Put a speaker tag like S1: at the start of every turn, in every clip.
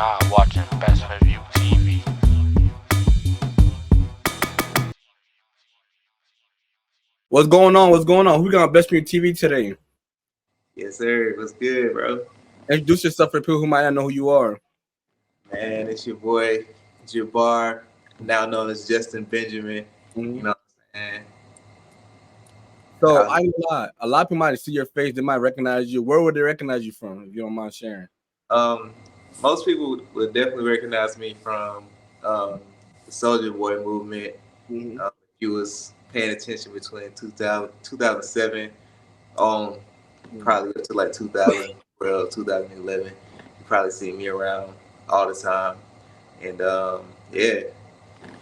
S1: not watching Best for View TV.
S2: What's going on? What's going on? Who got on Best View TV today?
S3: Yes, sir. What's good, bro?
S2: Introduce yourself for people who might not know who you are.
S3: Man, it's your boy, JBar, now known as Justin Benjamin.
S2: Mm-hmm.
S3: You know what I'm saying?
S2: So I ain't gonna lie. A lot of people might see your face. They might recognize you. Where would they recognize you from, if you don't mind sharing?
S3: Most people would definitely recognize me from the Soulja Boy movement.
S2: Mm-hmm.
S3: If you was paying attention between 2007 on probably up to like 2012, 2011. You probably see me around all the time. And yeah.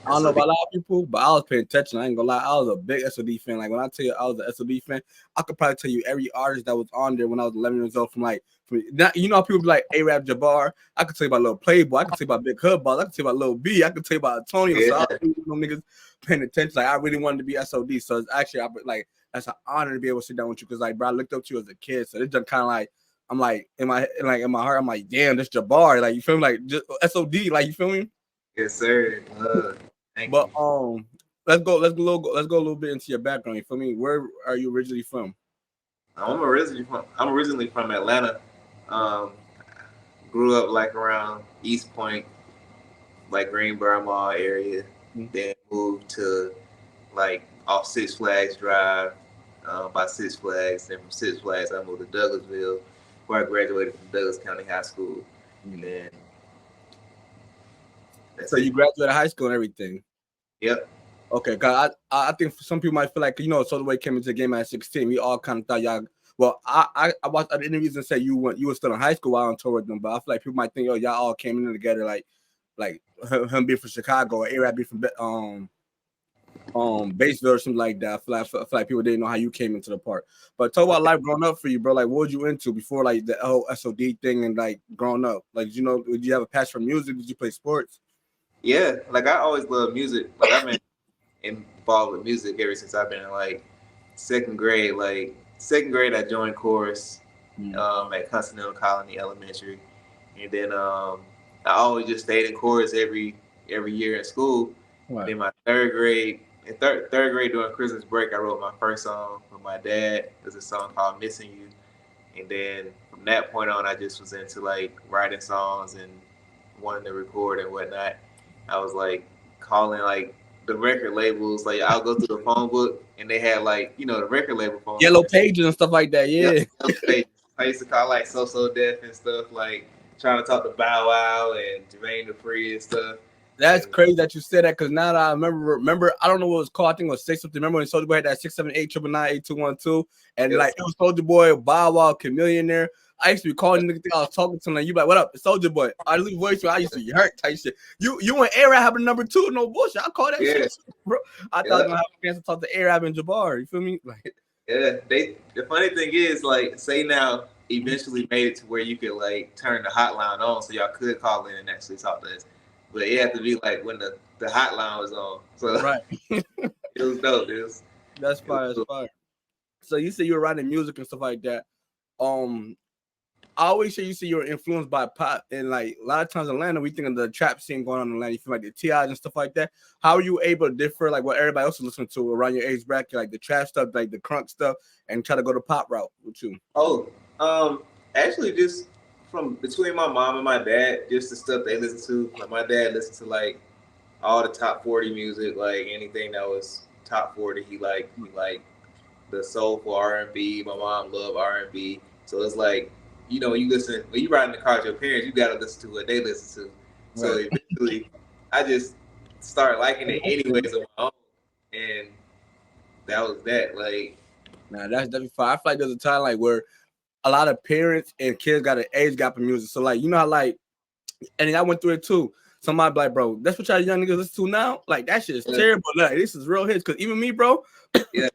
S2: I don't know about a lot of people, but I was paying attention. I ain't gonna lie. I was a big SOD fan. Like when I tell you I was an SOD fan, I could probably tell you every artist that was on there when I was 11 years old. You know, people be like A-Rap, JBar. I could tell you about Lil Playboi. I could tell you about Big Hood Balls. I could tell you about Lil B. I could tell you about Antonio.
S3: Yeah.
S2: So I was them niggas paying attention. Like I really wanted to be SOD. So it's actually that's an honor to be able to sit down with you because like bro, I looked up to you as a kid. So it's just kind of like I'm like in my heart, I'm like, damn, this JaBar. Like you feel me? Like just SOD. Like you feel me?
S3: Yes, sir.
S2: But let's go a little bit into your background. You feel me? Where are you originally from?
S3: I'm originally from Atlanta. Grew up like around East Point, like Greenboro Mall area.
S2: Mm-hmm.
S3: Then moved to like off Six Flags Drive by Six Flags. Then from Six Flags, I moved to Douglasville, where I graduated from Douglas County High School. And then
S2: you graduated high school and everything.
S3: Yep.
S2: Okay, cause I think some people might feel like Soulja Boy came into the game at 16. We all kind of thought y'all. Well, I watched other interviews and said you were still in high school while on tour with them, but I feel like people might think y'all all came in together like him being from Chicago or A-Rap being from Batesville or something like that. I feel like people didn't know how you came into the part. But talk about life growing up for you, bro. Like what was you into before like the whole SOD thing and like growing up? Like did you have a passion for music? Did you play sports?
S3: Yeah, like I always loved music. Like I've been involved with music ever since I've been in like second grade. Like second grade, I joined chorus at Continental Colony Elementary, and then I always just stayed in chorus every year in school. Wow. Then my third grade during Christmas break, I wrote my first song with my dad. There's a song called "Missing You," and then from that point on, I just was into like writing songs and wanting to record and whatnot. I was like calling like the record labels. Like I'll go through the phone book and they had like the record label phone
S2: yellow pages and stuff like that. Yeah.
S3: I used to call like So Def and stuff, like trying to talk to Bow Wow and Jermaine Dupri and stuff.
S2: That's crazy that you said that because now that I remember I don't know what it was called. I think it was Say Something. Remember when Soulja Boy had that 678-999-8212 and like it was Soulja Boy, Bow Wow, Chamillionaire. I used to be calling niggas. I was talking to him. Like, you like, what up? It's Soulja Boy. I leave voice. I used to be hurt type shit. You and A-Rap having number 2. No bullshit. I call that shit, bro. I thought I was gonna have a chance to talk to A-Rap and JBar. You feel me? Like,
S3: yeah. The funny thing is, like, Say Now eventually made it to where you could like turn the hotline on, so y'all could call in and actually talk to us. But it had to be like when the hotline was on. So
S2: right.
S3: It was dope.
S2: That's fire. That's fire. So you say you were writing music and stuff like that. I always say you were influenced by pop, and like a lot of times in Atlanta, we think of the trap scene going on in Atlanta. You feel like the TIs and stuff like that. How are you able to differ like what everybody else is listening to around your age bracket, like the trap stuff, like the crunk stuff, and try to go the pop route with you?
S3: Actually, just from between my mom and my dad, just the stuff they listen to. Like my dad listened to like all the top 40 music, like anything that was top 40. He liked the soulful R&B. My mom loved R&B, so it's like. When you ride in the car with your parents, you gotta listen to what they listen to. So eventually, I just started liking it anyways on my own, and that was that. Like,
S2: nah, that's definitely fine. I feel like there's a time like where a lot of parents and kids got an age gap in music. So like, how like, and I went through it too. Somebody be like, bro, that's what y'all young niggas listen to now. Like that shit is terrible. Like this is real hits. Cause even me, bro,
S3: yeah,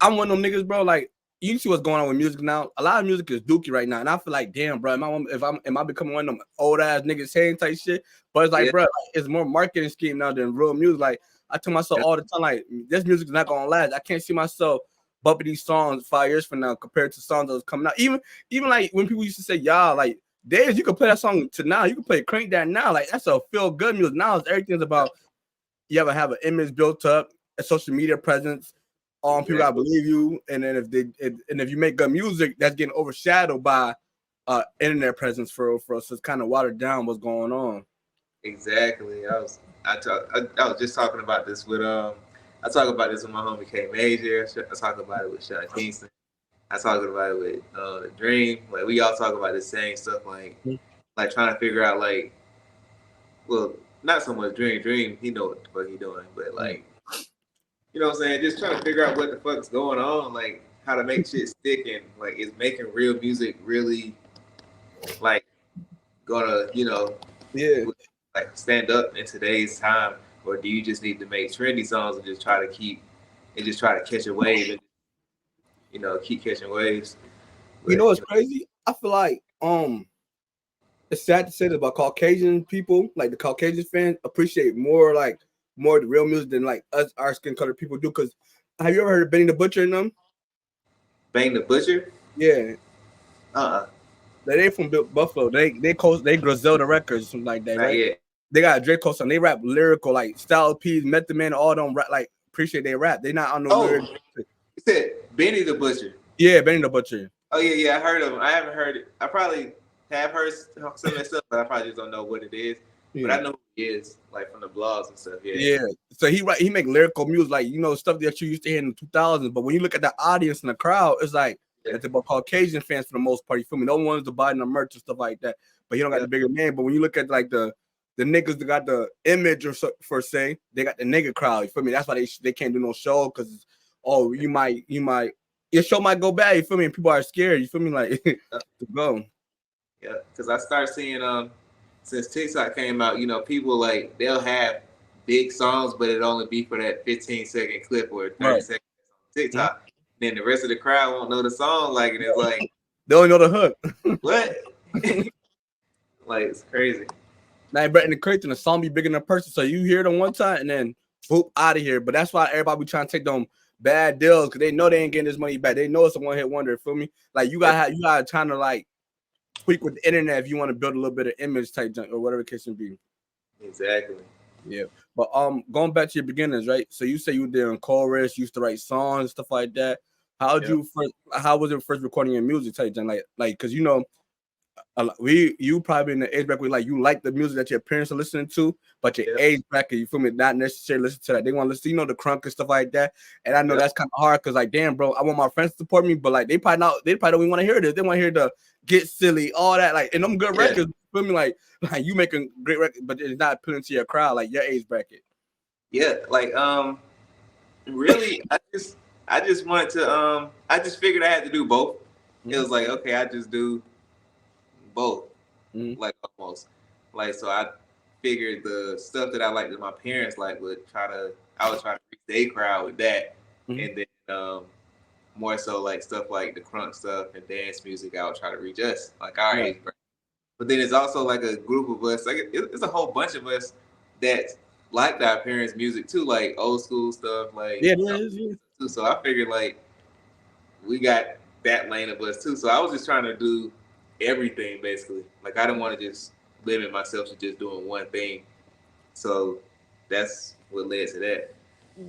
S2: I'm one of them niggas, bro. Like. You see what's going on with music now. A lot of music is dookie right now, and I feel like, damn, bro, am I becoming one of them old ass niggas saying type shit? But it's like, bro, it's more marketing scheme now than real music. Like I tell myself all the time, like this music is not gonna last. I can't see myself bumping these songs 5 years from now compared to songs that was coming out. Even like when people used to say y'all, like Daze, you can play that song to now. You can play Crank That now. Like that's a feel good music. Now it's everything's about you ever have an image built up, a social media presence. People gotta believe you, and then if you make good music, that's getting overshadowed by internet presence for us. So it's kind of watered down what's going on.
S3: Exactly. I was just talking about this with I talk about this with my homie K Major. I talk about it with Sean Kingston. I talk about it with the Dream. Like we all talk about the same stuff. Like trying to figure out like, well, not so much Dream. He know what the fuck he doing, but like, you know what I'm saying? Just trying to figure out what the fuck's going on. Like how to make shit stick and like is making real music really like gonna like stand up in today's time, or do you just need to make trendy songs and just try to catch a wave and keep catching waves?
S2: But, what's crazy? I feel like it's sad to say this, but Caucasian people, like the Caucasian fans, appreciate more the real music than like us, our skin color people do. Because have you ever heard of Benny the Butcher and them?
S3: Benny the Butcher?
S2: Yeah. They from Buffalo. They Griselda Records, something like that, right?
S3: Yeah.
S2: They got a Drake song. They rap lyrical, like Style P's, Method Man, all them rap, like appreciate they rap. They not on no lyrics.
S3: You said Benny the Butcher.
S2: Yeah, Benny the Butcher.
S3: Oh yeah, I heard of him. I haven't heard it. I probably have heard some of that stuff, but I probably just don't know what it is. Yeah. But I know who he is, like from the blogs and stuff. Yeah.
S2: So he make lyrical music, like stuff that you used to hear in the 2000s. But when you look at the audience and the crowd, it's like it's about Caucasian fans for the most part. You feel me? No one's to buy the merch and stuff like that. But he don't got the bigger name. But when you look at like the niggas that got the image or so, for say, they got the nigga crowd. You feel me? That's why they can't do no show because your show might go bad. You feel me? And people are scared. You feel me? Like to go.
S3: Yeah, because I started seeing since TikTok came out, people like they'll have big songs, but it'll only be for that 15-second clip or 30 seconds on TikTok. Mm-hmm. Then the rest of the crowd won't know the song, like, and it's like
S2: they don't know the hook.
S3: What? Like it's crazy.
S2: Now, but in the crazy, the song be bigger than a person, so you hear them one time and then boop out of here. But that's why everybody be trying to take them bad deals because they know they ain't getting this money back. They know it's a one hit wonder. Feel me? Like you gotta trying to like tweak with the internet if you want to build a little bit of image type junk or whatever the case may be.
S3: Exactly.
S2: Yeah. But going back to your beginnings, right? So you say you were there in chorus, you used to write songs, stuff like that. How was it first recording your music type junk? Like because you probably in the age bracket where like you like the music that your parents are listening to, but your age bracket, you feel me, not necessarily listen to that. They want to listen, the Crunk and stuff like that. And I know that's kind of hard because like, damn, bro, I want my friends to support me, but like they probably don't even want to hear this. They want to hear the Get Silly, all that, like, and them good records. You feel me, like you making great records, but it's not appealing to your crowd, like your age bracket.
S3: Yeah, like really, I just wanted to I just figured I had to do both. Mm-hmm. It was like, okay, I just do both, like almost, like so. I figured the stuff that I liked that my parents like I would try to reach their crowd with that, and then more so like stuff like the crunk stuff and dance music, I would try to reach us, like our age bracket. But then it's also like a group of us, like it's a whole bunch of us that liked our parents' music too, like old school stuff, like too. So I figured like we got that lane of us too. So I was just trying to do everything basically. Like I didn't want to just limit myself to just doing one thing. So that's what led to that.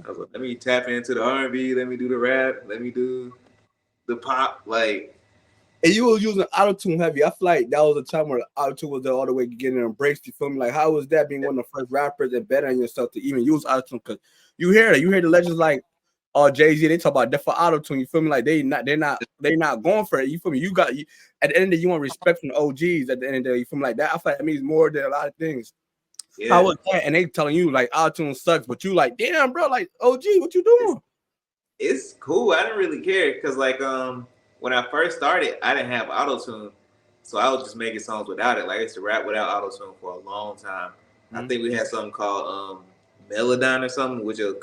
S3: I was like, let me tap into the R&B, let me do the rap, let me do the pop, like.
S2: And you were using Autotone heavy. I feel like that was a time where Autotune was all the way getting embraced. You feel me? Like how was that being one of the first rappers and bettering yourself to even use Autotune? Because you hear the legends like Jay-Z, they talk about that for Autotune. You feel me? Like they're not going for it. You feel me? At the end of the day, you want respect from the OGs at the end of the day. You feel me? Like that. I feel like that means more than a lot of things. Yeah. How was that? And they telling you like Autotune sucks, but you like, damn, bro, like OG, what you doing?
S3: It's cool. I didn't really care because like when I first started, I didn't have Autotune, so I was just making songs without it. Like I used to rap without Autotune for a long time. I think we had something called Melodine or something, which will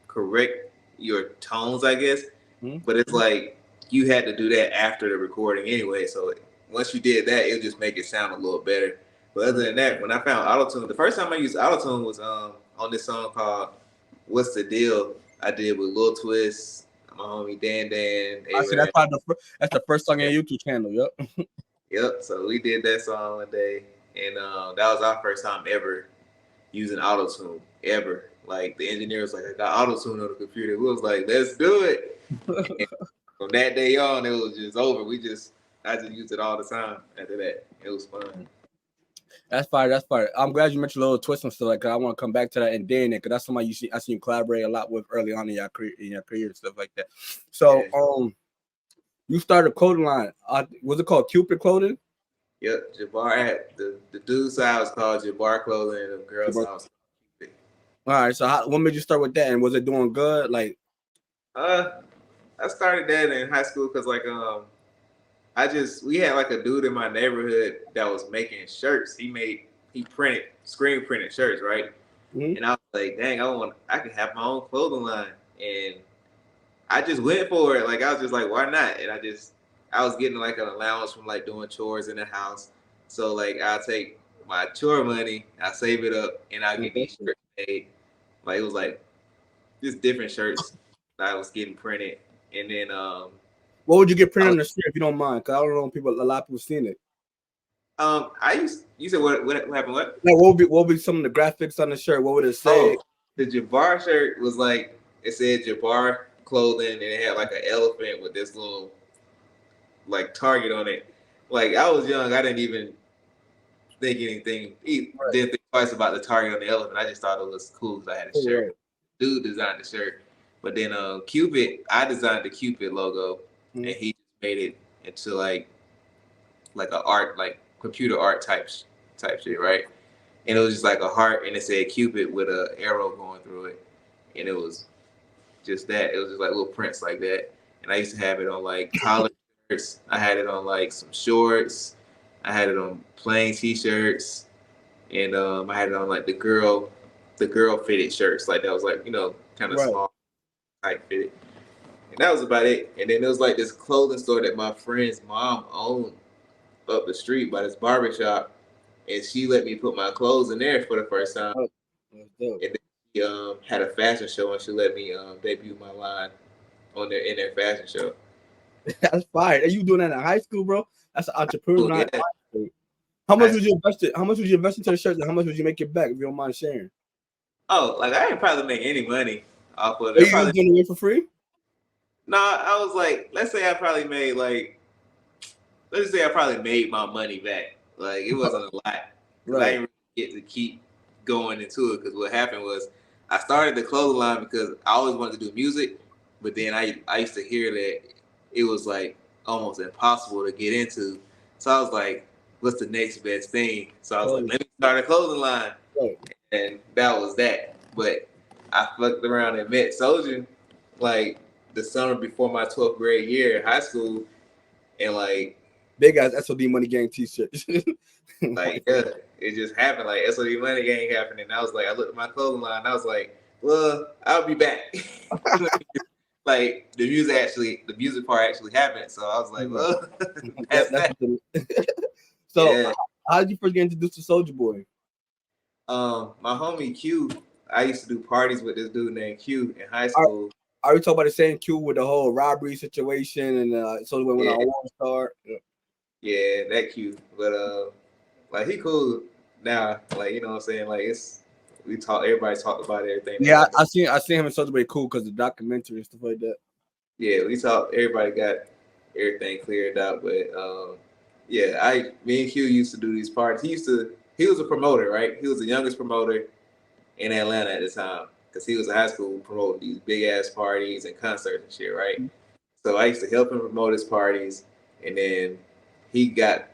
S3: correct your tones, I guess. But it's like you had to do that after the recording anyway. So once you did that, it'll just make it sound a little better. But other than that, when I found Autotune, the first time I used Autotune was on this song called "What's the Deal." I did with Lil Twist, my homie Dan.
S2: I see that's the first song on your YouTube channel. Yep.
S3: Yep. So we did that song one day, and that was our first time ever using Autotune ever. Like the engineer was like, "I got Autotune on the computer." We was like, "Let's do it." And from that day on, it was just over. I just used it all the time. After that, it was fun.
S2: That's fire. That's fire. I'm glad you mentioned Little Twist and stuff like that. I want to come back to that and Dan it because that's somebody I see you collaborate a lot with early on in your career and stuff like that. So you started a clothing line. Was it called Cupid Clothing?
S3: Yep, JBar had the dude's side was called JBar Clothing, and the girl's side was Cupid.
S2: All right. So what made you start with that? And was it doing good? Like,
S3: I started that in high school because we had like a dude in my neighborhood that was making shirts. He printed screen printed shirts, right? Mm-hmm. And I was like, dang, I can have my own clothing line. And I just went for it. Like I was just like, why not? And I was getting like an allowance from like doing chores in the house. So like I'll take my chore money, I save it up, and I get these shirts made. Like it was like just different shirts that I was getting printed. And then
S2: what would you get printed on the shirt if you don't mind? Cause I don't know a lot of people seen it.
S3: You said what happened? What?
S2: Like what would be some of the graphics on the shirt? What would it say?
S3: Oh, the JBar shirt was like it said JBar Clothing, and it had like an elephant with this little like target on it. Like I was young, I didn't even think anything. Didn't think twice about the target on the elephant. I just thought it was cool because I had a shirt. Right. Dude designed the shirt, but then Cupid, I designed the Cupid logo, and he made it into like a art, like computer art type shit, right? And it was just like a heart, and it said Cupid with an arrow going through it, and it was just that. It was just like little prints like that, and I used to have it on like collar shirts. I had it on like some shorts. I had it on plain t-shirts, and I had it on like the girl fitted shirts, like that was like kind of small, tight fitted, and that was about it. And then there was like this clothing store that my friend's mom owned up the street by this barbershop, and she let me put my clothes in there for the first time. And then she had a fashion show, and she let me debut my line in their fashion show.
S2: That's fire. Are you doing that in high school, bro? That's an entrepreneur. Yeah. How much would you invest in? How much would you invest into the shirt? And how much would you make it back if you don't mind sharing?
S3: Oh, like I didn't probably make any money off of
S2: it. Are you probably doing it for free?
S3: No, I was like, let's say I probably made my money back. Like it wasn't a lot. Right. I didn't really get to keep going into it because what happened was I started the clothing line because I always wanted to do music, but then I used to hear that it was like almost impossible to get into. So I was like, what's the next best thing? So I was like, let me start a clothing line. Right. And that was that. But I fucked around and met Soulja like the summer before my 12th grade year in high school. And like
S2: big ass SOD Money Gang t-shirts.
S3: Like, yeah, it just happened. Like SOD Money Gang happened. And I was like, I looked at my clothing line and I was like, well, I'll be back. Like the music part actually happened. So I was like, well, that's that.
S2: So yeah. How did you first get introduced to Soulja Boy?
S3: My homie Q, I used to do parties with this dude named Q in high school.
S2: Are we talking about the same Q with the whole robbery situation and Soulja Boy went on One Star?
S3: Yeah, that Q. But like he cool now. Like you know what I'm saying? Like everybody talked about everything.
S2: Yeah, I seen him and Soulja Boy cool because the documentary and stuff like that.
S3: Yeah, everybody got everything cleared out, but yeah, me and Q used to do these parties. He was a promoter, right? He was the youngest promoter in Atlanta at the time because he was in high school promoting these big ass parties and concerts and shit, right? So I used to help him promote his parties, and then he got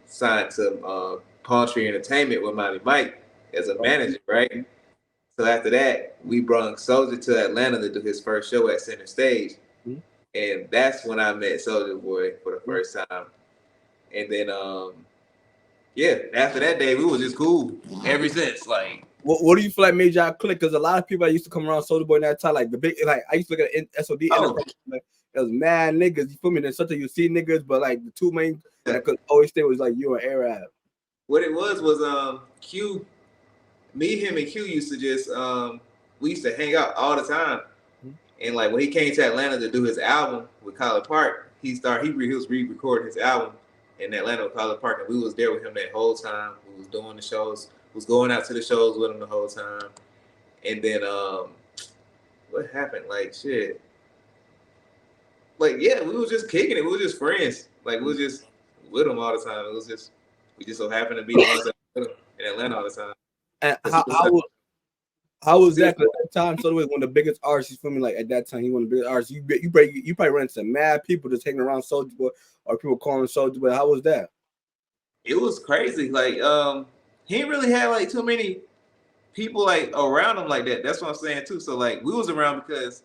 S3: signed to Palm Tree Entertainment with Mighty Mike as a manager, right? So after that, we brought Soulja to Atlanta to do his first show at Center Stage, and that's when I met Soulja Boy for the first time. And then, yeah, after that day, we was just cool ever since. Like,
S2: what do you feel like made y'all click? Because a lot of people that used to come around Soulja Boy in that time, like the big, like I used to look at SOD, like, it was mad niggas. You feel me? Then sometimes you see niggas, but like the two main that could always stay was like you and Arab.
S3: What it was Q. Me, him, and Q used to just we used to hang out all the time. And like when he came to Atlanta to do his album with College Park, he was re-recording his album. in Atlanta with College Park, and we was there with him that whole time. We was doing the shows, was going out to the shows with him the whole time. And then what happened? Like shit. Like yeah, we was just kicking it. We was just friends. Like we was just with him all the time. It was just we just so happened to be the ones that were with him in Atlanta all the time.
S2: And how was that at that time? So was one of the biggest artists. You feel me? Like at that time, he one of the biggest artists. You probably ran into mad people just hanging around Soulja Boy, or people calling Soulja Boy. How was that?
S3: It was crazy. Like he didn't really have like too many people like around him like that. That's what I'm saying too. So like we was around because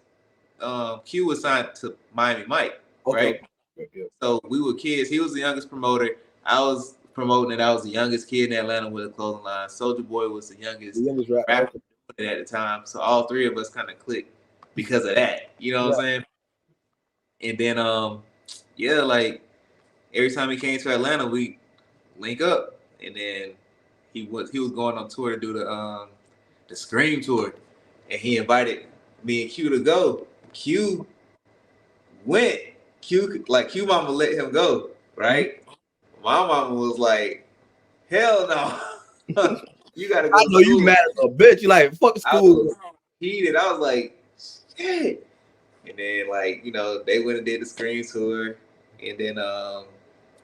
S3: Q was signed to Miami Mike, right? Okay. So we were kids. He was the youngest promoter. I was promoting it. I was the youngest kid in Atlanta with a clothing line. Soulja Boy was the youngest rapper at the time. So all three of us kind of clicked because of that. You know what I'm saying? And then yeah, like every time he came to Atlanta, we link up. And then he was going on tour to do the Scream tour, and he invited me and Q to go. Q went. Q mama let him go, right? My mama was like, hell no. You gotta go. I
S2: know you mad as a bitch. You like fuck school.
S3: I was heated. I was like, shit. And then like, you know, they went and did the Scream tour. And then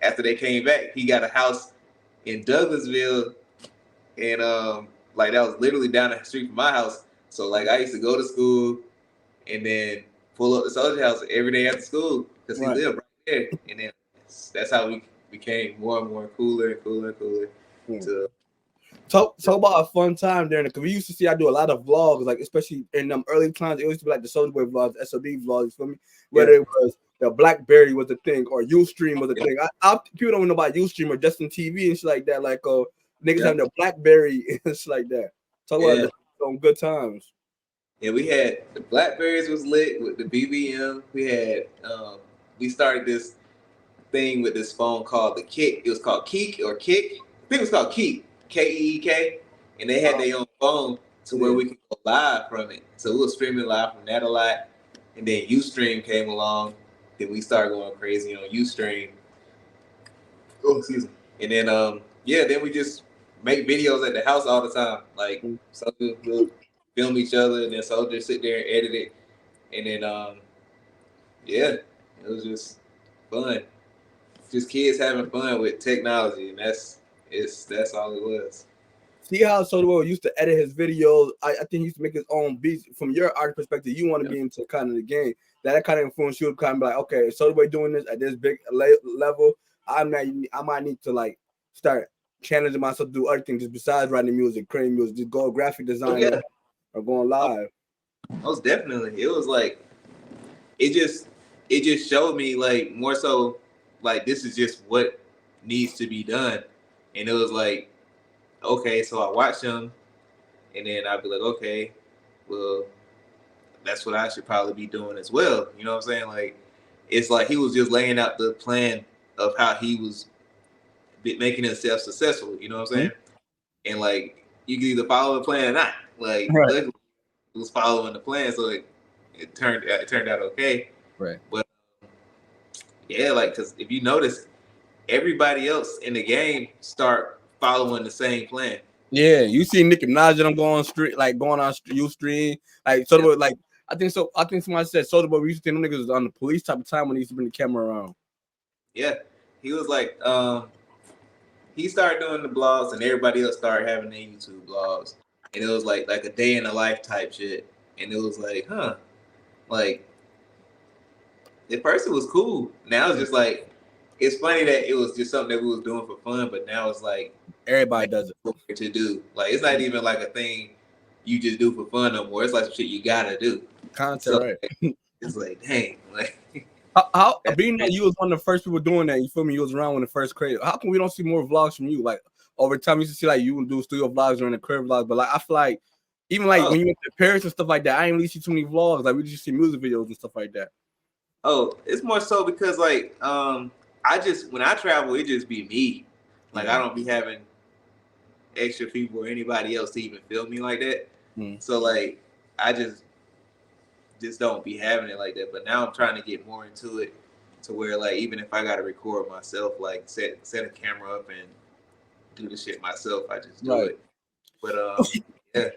S3: after they came back, he got a house in Douglasville. And like that was literally down the street from my house. So like I used to go to school and then pull up the Soulja house every day after school because he lived right there. And then that's how we became more and more cooler and cooler and cooler. To
S2: talk about a fun time there, because we used to see I do a lot of vlogs, like especially in them early times. It used to be like the Soulja Boy vlogs, SOD vlogs. You feel me? Whether it was the BlackBerry was the thing or Ustream was the thing. People don't know about Ustream or Justin TV and shit like that. Like niggas having their BlackBerry and shit like that. Talk about some good times.
S3: Yeah, we had the Blackberries was lit with the BBM. We had we started this thing with this phone called the Kick. It was called Keek or Kick. I think it was called Keek, Keek, and they had their own phone to where we could go live from it. So we were streaming live from that a lot. And then Ustream came along. Then we started going crazy on Ustream. Oh, excuse me. And then then we just make videos at the house all the time. Like Soulja will film each other, and then Soulja sit there and edit it. And then it was just fun. Just kids having fun with technology, and that's all it was.
S2: See how Soulja Boy used to edit his videos. I think he used to make his own beats. From your art perspective, you want to be into kind of the game. That kind of influence you would kind of be like, okay, Soulja Boy doing this at this big level. I might need to like start challenging myself to do other things just besides writing music, creating music, just go graphic design or going live.
S3: Most definitely. It was like it just showed me like more so like this is just what needs to be done. And it was like, okay, so I watch him and then I'd be like, okay, well, that's what I should probably be doing as well. You know what I'm saying? Like, it's like he was just laying out the plan of how he was making himself successful. You know what I'm saying? And like, you can either follow the plan or not. Like, it was following the plan, so it turned out okay.
S2: Right.
S3: But yeah, like, because if you notice, everybody else in the game start following the same plan.
S2: Yeah, you see Nicki Minaj and I'm going on Ustream, like Soulja Boy, like I think somebody said Soulja Boy, we used to think them niggas was on the police type of time when he used to bring the camera around.
S3: Yeah, he was like, he started doing the blogs and everybody else started having their YouTube blogs, and it was like a day in the life type shit, and it was like, like at first it was cool. Now it's just like, it's funny that it was just something that we was doing for fun, but now it's like
S2: everybody does it
S3: to do. Like it's not even like a thing you just do for fun no more. It's like some shit you gotta do.
S2: Content, so, right?
S3: It's like, dang, like
S2: how being that you was one of the first people doing that, you feel me? You was around when the first created. How come we don't see more vlogs from you? Like over time, we used to see like you would do studio vlogs during the career vlogs, but like I feel like even like when you went to Paris and stuff like that, I didn't really see too many vlogs. Like we just see music videos and stuff like that.
S3: Oh, it's more so because like when I travel, it just be me. Like I don't be having extra people or anybody else to even film me like that. So like I just don't be having it like that. But now I'm trying to get more into it to where like even if I gotta record myself, like set a camera up and do the shit myself, I just do it. But yeah.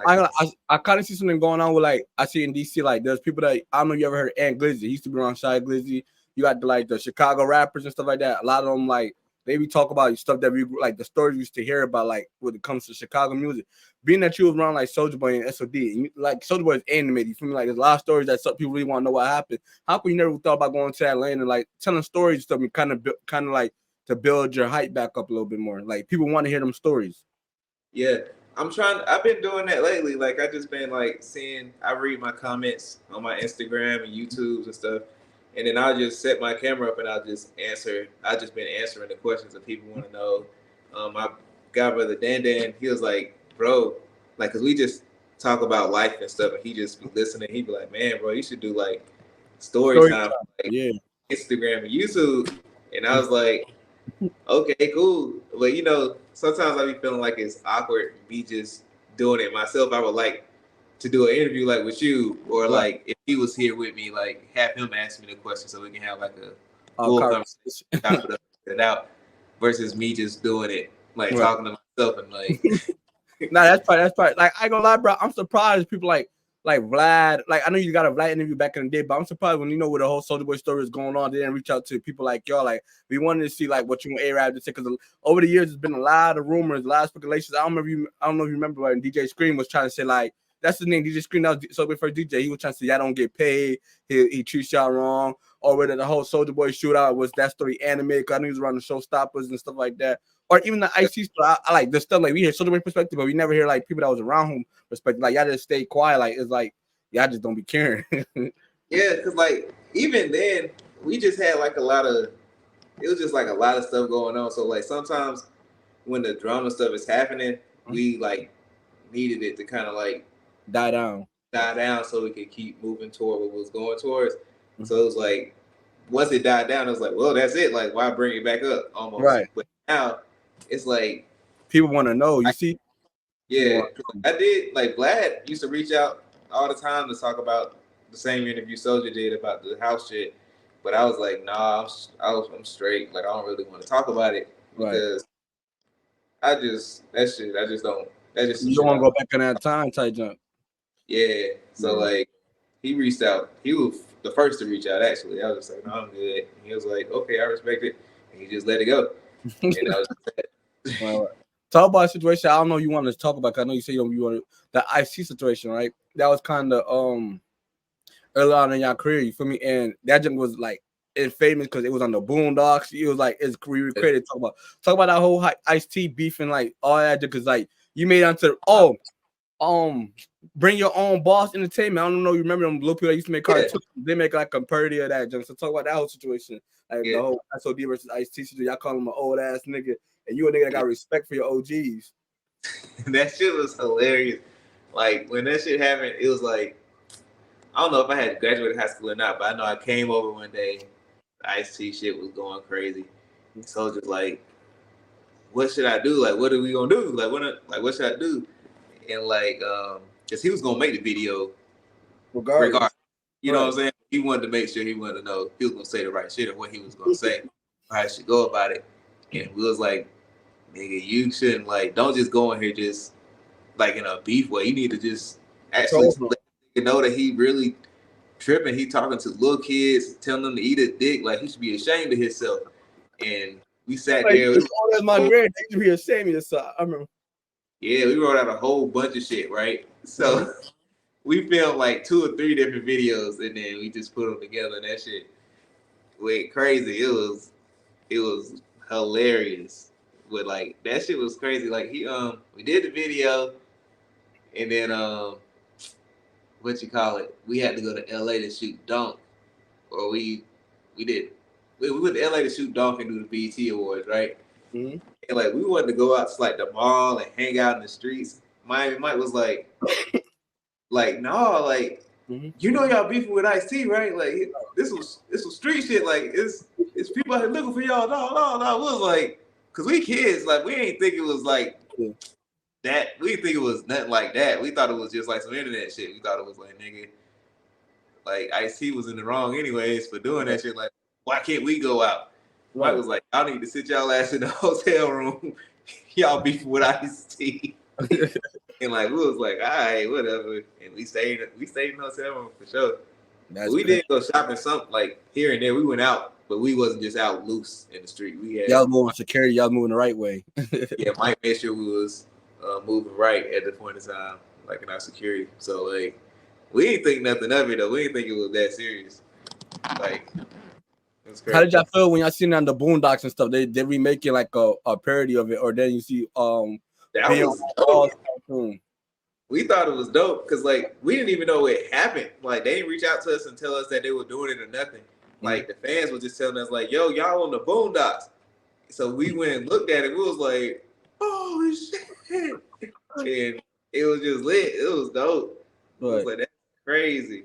S3: Like,
S2: I kind of see something going on with like I see in DC, like there's people that I don't know if you ever heard of Ant Glizzy. He used to be around Shy Glizzy. You got the Chicago rappers and stuff like that. A lot of them like they be talk about stuff that we like the stories we used to hear about like when it comes to Chicago music. Being that you was around like Soulja Boy and SOD, and you, like Soulja Boy is animated. You feel me? Like there's a lot of stories that some people really want to know what happened. How come you never thought about going to Atlanta and like telling stories and stuff? And kind of like to build your hype back up a little bit more. Like people want to hear them stories.
S3: Yeah. I've been doing that lately. Like I just been like I read my comments on my Instagram and YouTubes and stuff. And then I'll just set my camera up and I'll just answer. I've just been answering the questions that people want to know. My guy brother Dan, he was like, bro, like, cause we just talk about life and stuff and he just be listening. He'd be like, man, bro, you should do like story time, like, Instagram and YouTube. And I was like, okay, cool. But you know, sometimes I be feeling like it's awkward me just doing it myself. I would like to do an interview like with you, or like if he was here with me, like have him ask me the question so we can have like a full conversation, chop it out, versus me just doing it like talking to myself and like.
S2: Nah, that's part. Like I ain't gonna lie, bro. I'm surprised people like Vlad. Like I know you got a Vlad interview back in the day, but I'm surprised when you know where the whole Soulja Boy story is going on. They didn't reach out to people like y'all. Like we wanted to see like what you want A-Rap to say because over the years there's been a lot of rumors, a lot of speculations. I don't know if you remember when DJ Scream was trying to say like that's his name, DJ Scream. That was Soulja Boy first DJ. He was trying to say y'all don't get paid. He treats y'all wrong. Or whether the whole Soulja Boy shootout was that story animated. Cause I knew he was around the Showstoppers and stuff like that. Or even the IC story. I like the stuff like we hear Soulja Boy perspective, but we never hear like people that was around him perspective. Like y'all just stay quiet. Like it's like y'all just don't be caring.
S3: Yeah, cause like even then we just had like it was just like a lot of stuff going on. So like sometimes when the drama stuff is happening, we like needed it to kind of like
S2: die down
S3: so we could keep moving toward what we was going towards. So it was like once it died down, it was like, well, that's it. Like why bring it back up almost?
S2: Right.
S3: But now it's like
S2: people want to know. You see?
S3: Yeah, I did. Like Vlad used to reach out all the time to talk about the same interview Soulja did about the house shit, but I was like, nah, I'm straight. Like I don't really want to talk about it because I just don't. You
S2: don't want to go back in that time type jump.
S3: Yeah. So like he reached out. He was the first to reach out. Actually, I was just like, no, I'm good. And he was like, okay, I respect it, and he just let it go. And I was just
S2: talk about a situation. I don't know you want to talk about. Cause I know you say you want the IC situation, right? That was kind of early on in your career. You feel me? And that jump was like it's famous because it was on the Boondocks. It was like it's we created talk about that whole Ice-T beef and like all that. Because like you made onto bring your own boss entertainment. I don't know. You remember them little people that used to make cartoons? They make like a parody of that jump. So talk about that whole situation, like the whole SOD versus Ice-T. Y'all call him an old ass nigga. And you a nigga that got respect for your OGs.
S3: That shit was hilarious. Like when that shit happened, it was like I don't know if I had graduated high school or not, but I know I came over one day. The Ice-T shit was going crazy. So just like, what should I do? Like, what are we gonna do? Like, what should I do? And like, cause he was gonna make the video regardless. You know what I'm saying? He wanted to make sure he wanted to know if he was gonna say the right shit or what he was gonna say, or how he should go about it. And we was like, nigga, you shouldn't like don't just go in here just like in a beef way. You need to just actually let you know that he really tripping. He talking to little kids, telling them to eat a dick. Like he should be ashamed of himself. And we sat there.
S2: That's my grade. They should be ashamed of yourself. I remember. Yeah,
S3: we wrote out a whole bunch of shit, right? So we filmed like 2 or 3 different videos, and then we just put them together. And that shit went crazy. It was hilarious. But like that shit was crazy. Like we did the video, and then we had to go to LA to shoot Dunk, or we went to LA to shoot Dunk and do the BET Awards, right? And like we wanted to go out to like the mall and hang out in the streets. Miami Mike was like, no, like you know y'all beefing with Ice-T, right? Like this was street shit. Like it's people out here looking for y'all. No. It was like, cause we kids, like we ain't think it was like that. We didn't think it was nothing like that. We thought it was just like some internet shit. We thought it was like nigga, like Ice-T was in the wrong anyways for doing that shit. Like, why can't we go out? Mike was like, y'all need to sit y'all ass in the hotel room. Y'all beefing with Ice-T. And like we was like, all right, whatever. And we stayed in the hotel room for sure. We did go shopping some like here and there. We went out, but we wasn't just out loose in the street. We had
S2: y'all moving security, y'all moving the right way.
S3: yeah, Mike made sure we was moving right at the point of time, like in our security. So like we didn't think nothing of it though. We didn't think it was that serious. Like it was crazy.
S2: How did y'all feel when y'all seen it on the Boondocks and stuff? They remaking like a parody of it, or then you see
S3: that was dope. We thought it was dope because like we didn't even know it happened. Like they didn't reach out to us and tell us that they were doing it or nothing. Like the fans were just telling us like, "Yo, y'all on the Boondocks." So we went and looked at it. We was like, "Oh shit!" And it was just lit. It was dope. It was like that's crazy.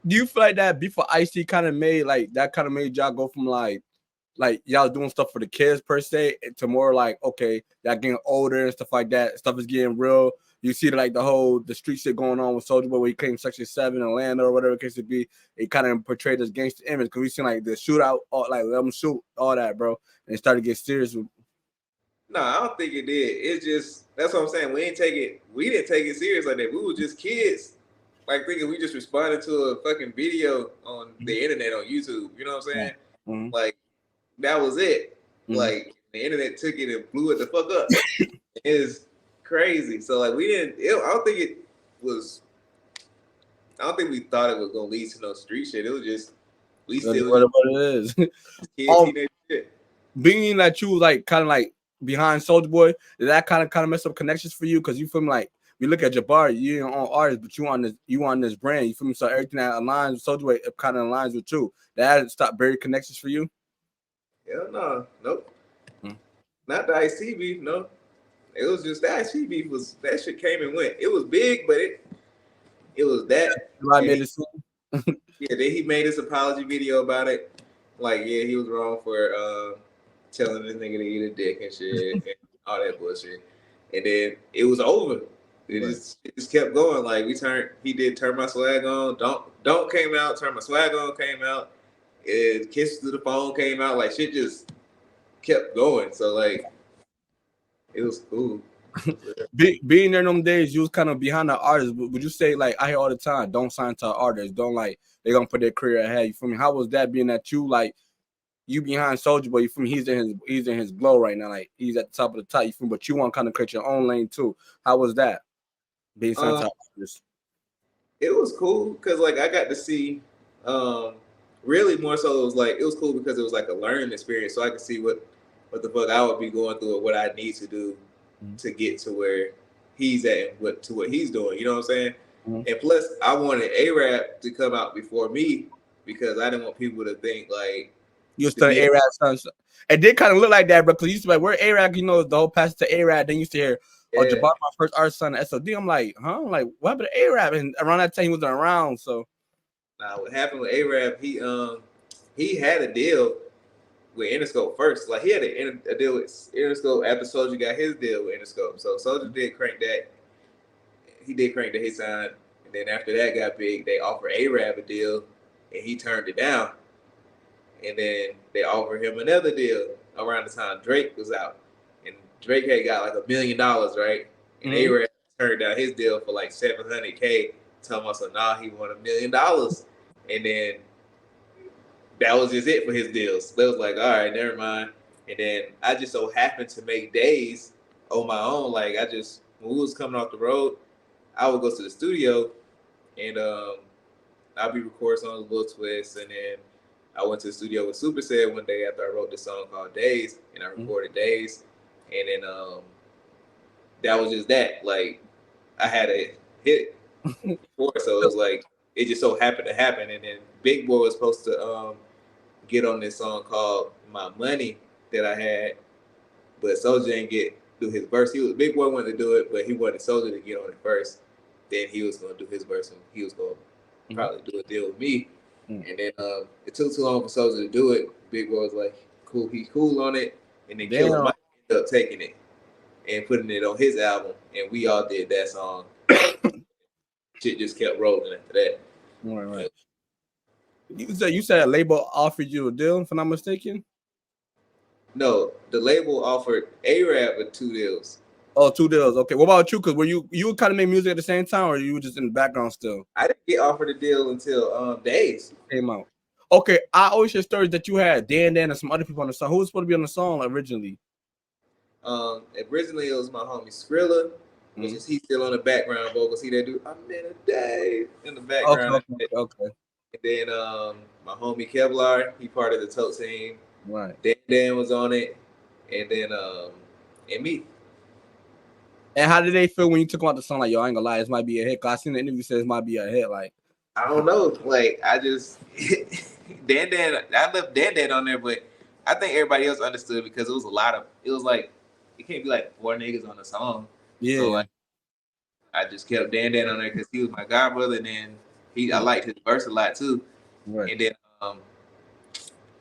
S2: Do you feel like that before Ice-T kind of made y'all go from like y'all doing stuff for the kids per se to more like, okay, y'all getting older and stuff like that. Stuff is getting real. You see like the street shit going on with Soulja Boy where he claimed Section 7 in Atlanta or whatever the case it be. It kind of portrayed this gangster image because we seen like the shootout, like let them shoot, all that, bro. And it started to get serious.
S3: No, I don't think it did. It just, that's what I'm saying. We didn't take it serious like that. We were just kids. Like thinking we just responded to a fucking video on the internet on YouTube. You know what I'm saying?
S2: Mm-hmm.
S3: Like that was it.
S2: Mm-hmm.
S3: Like the internet took it and blew it the fuck up. It's crazy. So like I don't think we thought it was gonna lead to no street shit. It was just
S2: what it is.
S3: Teenage shit.
S2: Being that you like kind of like behind Soulja Boy, did that kind of mess up connections for you? Because you feel like we look at JBar, you're your own artist, but you on this brand. You feel me? So everything that aligns with Soulja Boy, it kind of aligns with you. That stopped buried connections for you?
S3: Hell no, nope. Not the Ice-T beef, no. It was just the Ice-T beef that shit came and went. It was big, but it was that.
S2: I made it
S3: yeah, then he made his apology video about it. Like, yeah, he was wrong for telling this nigga to eat a dick and shit and all that bullshit. And then it was over. It just kept going. Like he did Turn My Swag On. Don't came out. Turn My Swag On came out. Kisses to the Phone came out. Like shit just kept going. So like it was cool.
S2: Being there in them days, you was kind of behind the artist. Would you say like I hear all the time, don't sign to artists, don't like they're gonna put their career ahead? You feel me? How was that being that you like you behind Soulja Boy? You feel me? He's in his glow right now. Like he's at the top of the top. You feel me? But you want to kind of create your own lane too. How was that? Being signed to artists.
S3: It was cool because like I got to see really more so it was cool because it was like a learning experience. So I could see what the fuck I would be going through or what I need to do to get to where he's at and to what he's doing. You know what I'm saying? Mm-hmm. And plus I wanted A-Rap to come out before me because I didn't want people to think like
S2: you was still A-Rap son. It did kind of look like that, bro, because you used to be like, where A-Rap, you know, the whole passage to A-Rap, then you used to hear, JBar, my first artist son, SOD. I'm like, huh? I'm like, what happened to A-Rap? And around that time, he wasn't around, so.
S3: Nah, what happened with A-Rap, he had a deal with Interscope first. Like, he had a deal with Interscope after Soulja got his deal with Interscope. So, Soulja did crank that. He did crank the hit sign. And then after that got big, they offered A-Rap a deal, and he turned it down. And then they offered him another deal around the time Drake was out. And Drake had got like $1 million, right? And A-Rap turned down his deal for like $700K. Telling us, so nah, he won $1 million. And then that was just it for his deals. They was like, all right, never mind. And then I just so happened to make Daze on my own. Like when we was coming off the road, I would go to the studio and I'd be recording songs with Lil Twist. And then I went to the studio with Super Said one day after I wrote this song called Daze, and I recorded Daze. And then that was just that. Like I had a hit before, so it was like it just so happened to happen. And then Big Boy was supposed to get on this song called My Money that I had, but Soulja didn't do his verse. Big Boy wanted to do it, but he wanted Soulja to get on it first. Then he was gonna do his verse, and he was gonna probably do a deal with me. And then it took too long for Soulja to do it. Big Boy was like, cool, he's cool on it. And then Khelo Mike ended up taking it and putting it on his album. And we all did that song. Shit just kept rolling after that.
S2: Right. You said a label offered you a deal, if I'm not mistaken.
S3: No, the label offered A-Rap with 2 deals.
S2: Oh, 2 deals. Okay. What about you? Because were you kind of make music at the same time, or you were just in the background still?
S3: I didn't get offered a deal until Daze
S2: came out. Okay, I always hear stories that you had Dan and some other people on the song. Who was supposed to be on the song originally?
S3: Originally it was my homie Skrilla, which is he's still on the background vocals. He that dude, I'm in a day in the background.
S2: Okay.
S3: And then my homie Kevlar, he part of the TOKE team.
S2: Right.
S3: Dan was on it, and then and me.
S2: And how did they feel when you took out the song? Like, yo, I ain't gonna lie, this might be a hit. Cause I seen the interview says it might be a hit. Like,
S3: I don't know. Like, I just Dan. I left Dan on there, but I think everybody else understood because it was like it can't be like 4 niggas on the song.
S2: Yeah.
S3: So like, I just kept Dan on there because he was my god brother, and then I liked his verse a lot too.
S2: Right.
S3: And then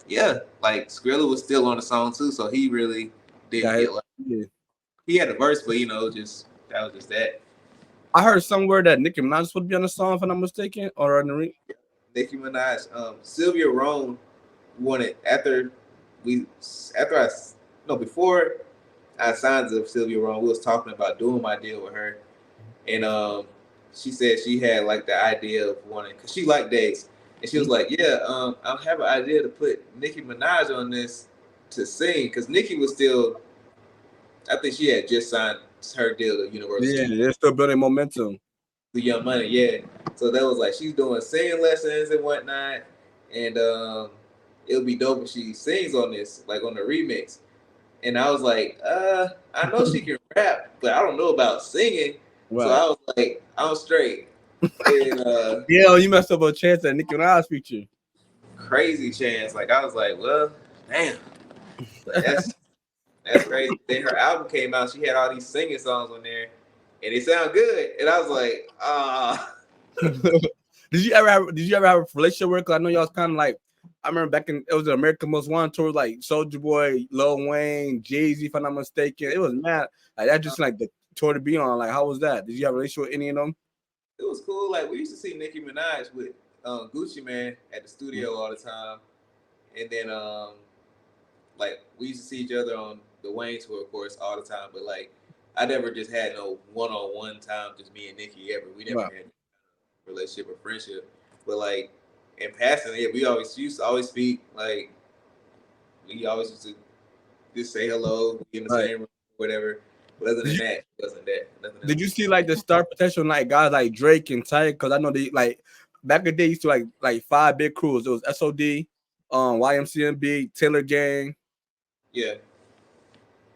S3: yeah, like Skrilla was still on the song too, so he really didn't get like. Yeah. He had a verse, but that was just that.
S2: I heard somewhere that Nicki Minaj was supposed to be on the song, if I'm not mistaken, or in the ring.
S3: Nicki Minaj, Sylvia Rhone wanted before I signed to Sylvia Rhone, we was talking about doing my deal with her, and she said she had like the idea of wanting, because she liked Daze, and she was like, yeah, I have an idea to put Nicki Minaj on this to sing, because Nicki was still, I think she had just signed her deal to Universal.
S2: Yeah, they're still building momentum.
S3: The Young Money, yeah. So that was like she's doing singing lessons and whatnot, and it'll be dope if she sings on this, like on the remix. And I was like, I know she can rap, but I don't know about singing. Right. So I was like, I'm straight. And,
S2: yeah, you messed up a chance at Nicki Minaj feature.
S3: Crazy chance. Like I was like, well, damn. That's crazy. Then her album came out. She had all these singing songs on there, and they sound good. And I was like,
S2: Did you ever have a relationship with her? 'Cause I know y'all was kind of like, I remember back in, it was the American Most Wanted tour, like Soulja Boy, Lil Wayne, Jay-Z, if I'm not mistaken. It was mad. Like that just like the tour to be on. Like, how was that? Did you have a relationship with any of them?
S3: It was cool. Like we used to see Nicki Minaj with Gucci Man at the studio all the time. And then like we used to see each other on the Wayne tour, of course, all the time. But like I never just had no one-on-one time, just me and Nicki ever. We never had a relationship or friendship. But like in passing, yeah, we used to always speak. Like we always used to just say hello, be in the same room, whatever. But other than that, it wasn't that.
S2: Did you see like the star potential like guys like Drake and Ty? Because I know they like back in the day used to like 5 big crews. It was SOD, YMCMB, Taylor Gang.
S3: Yeah.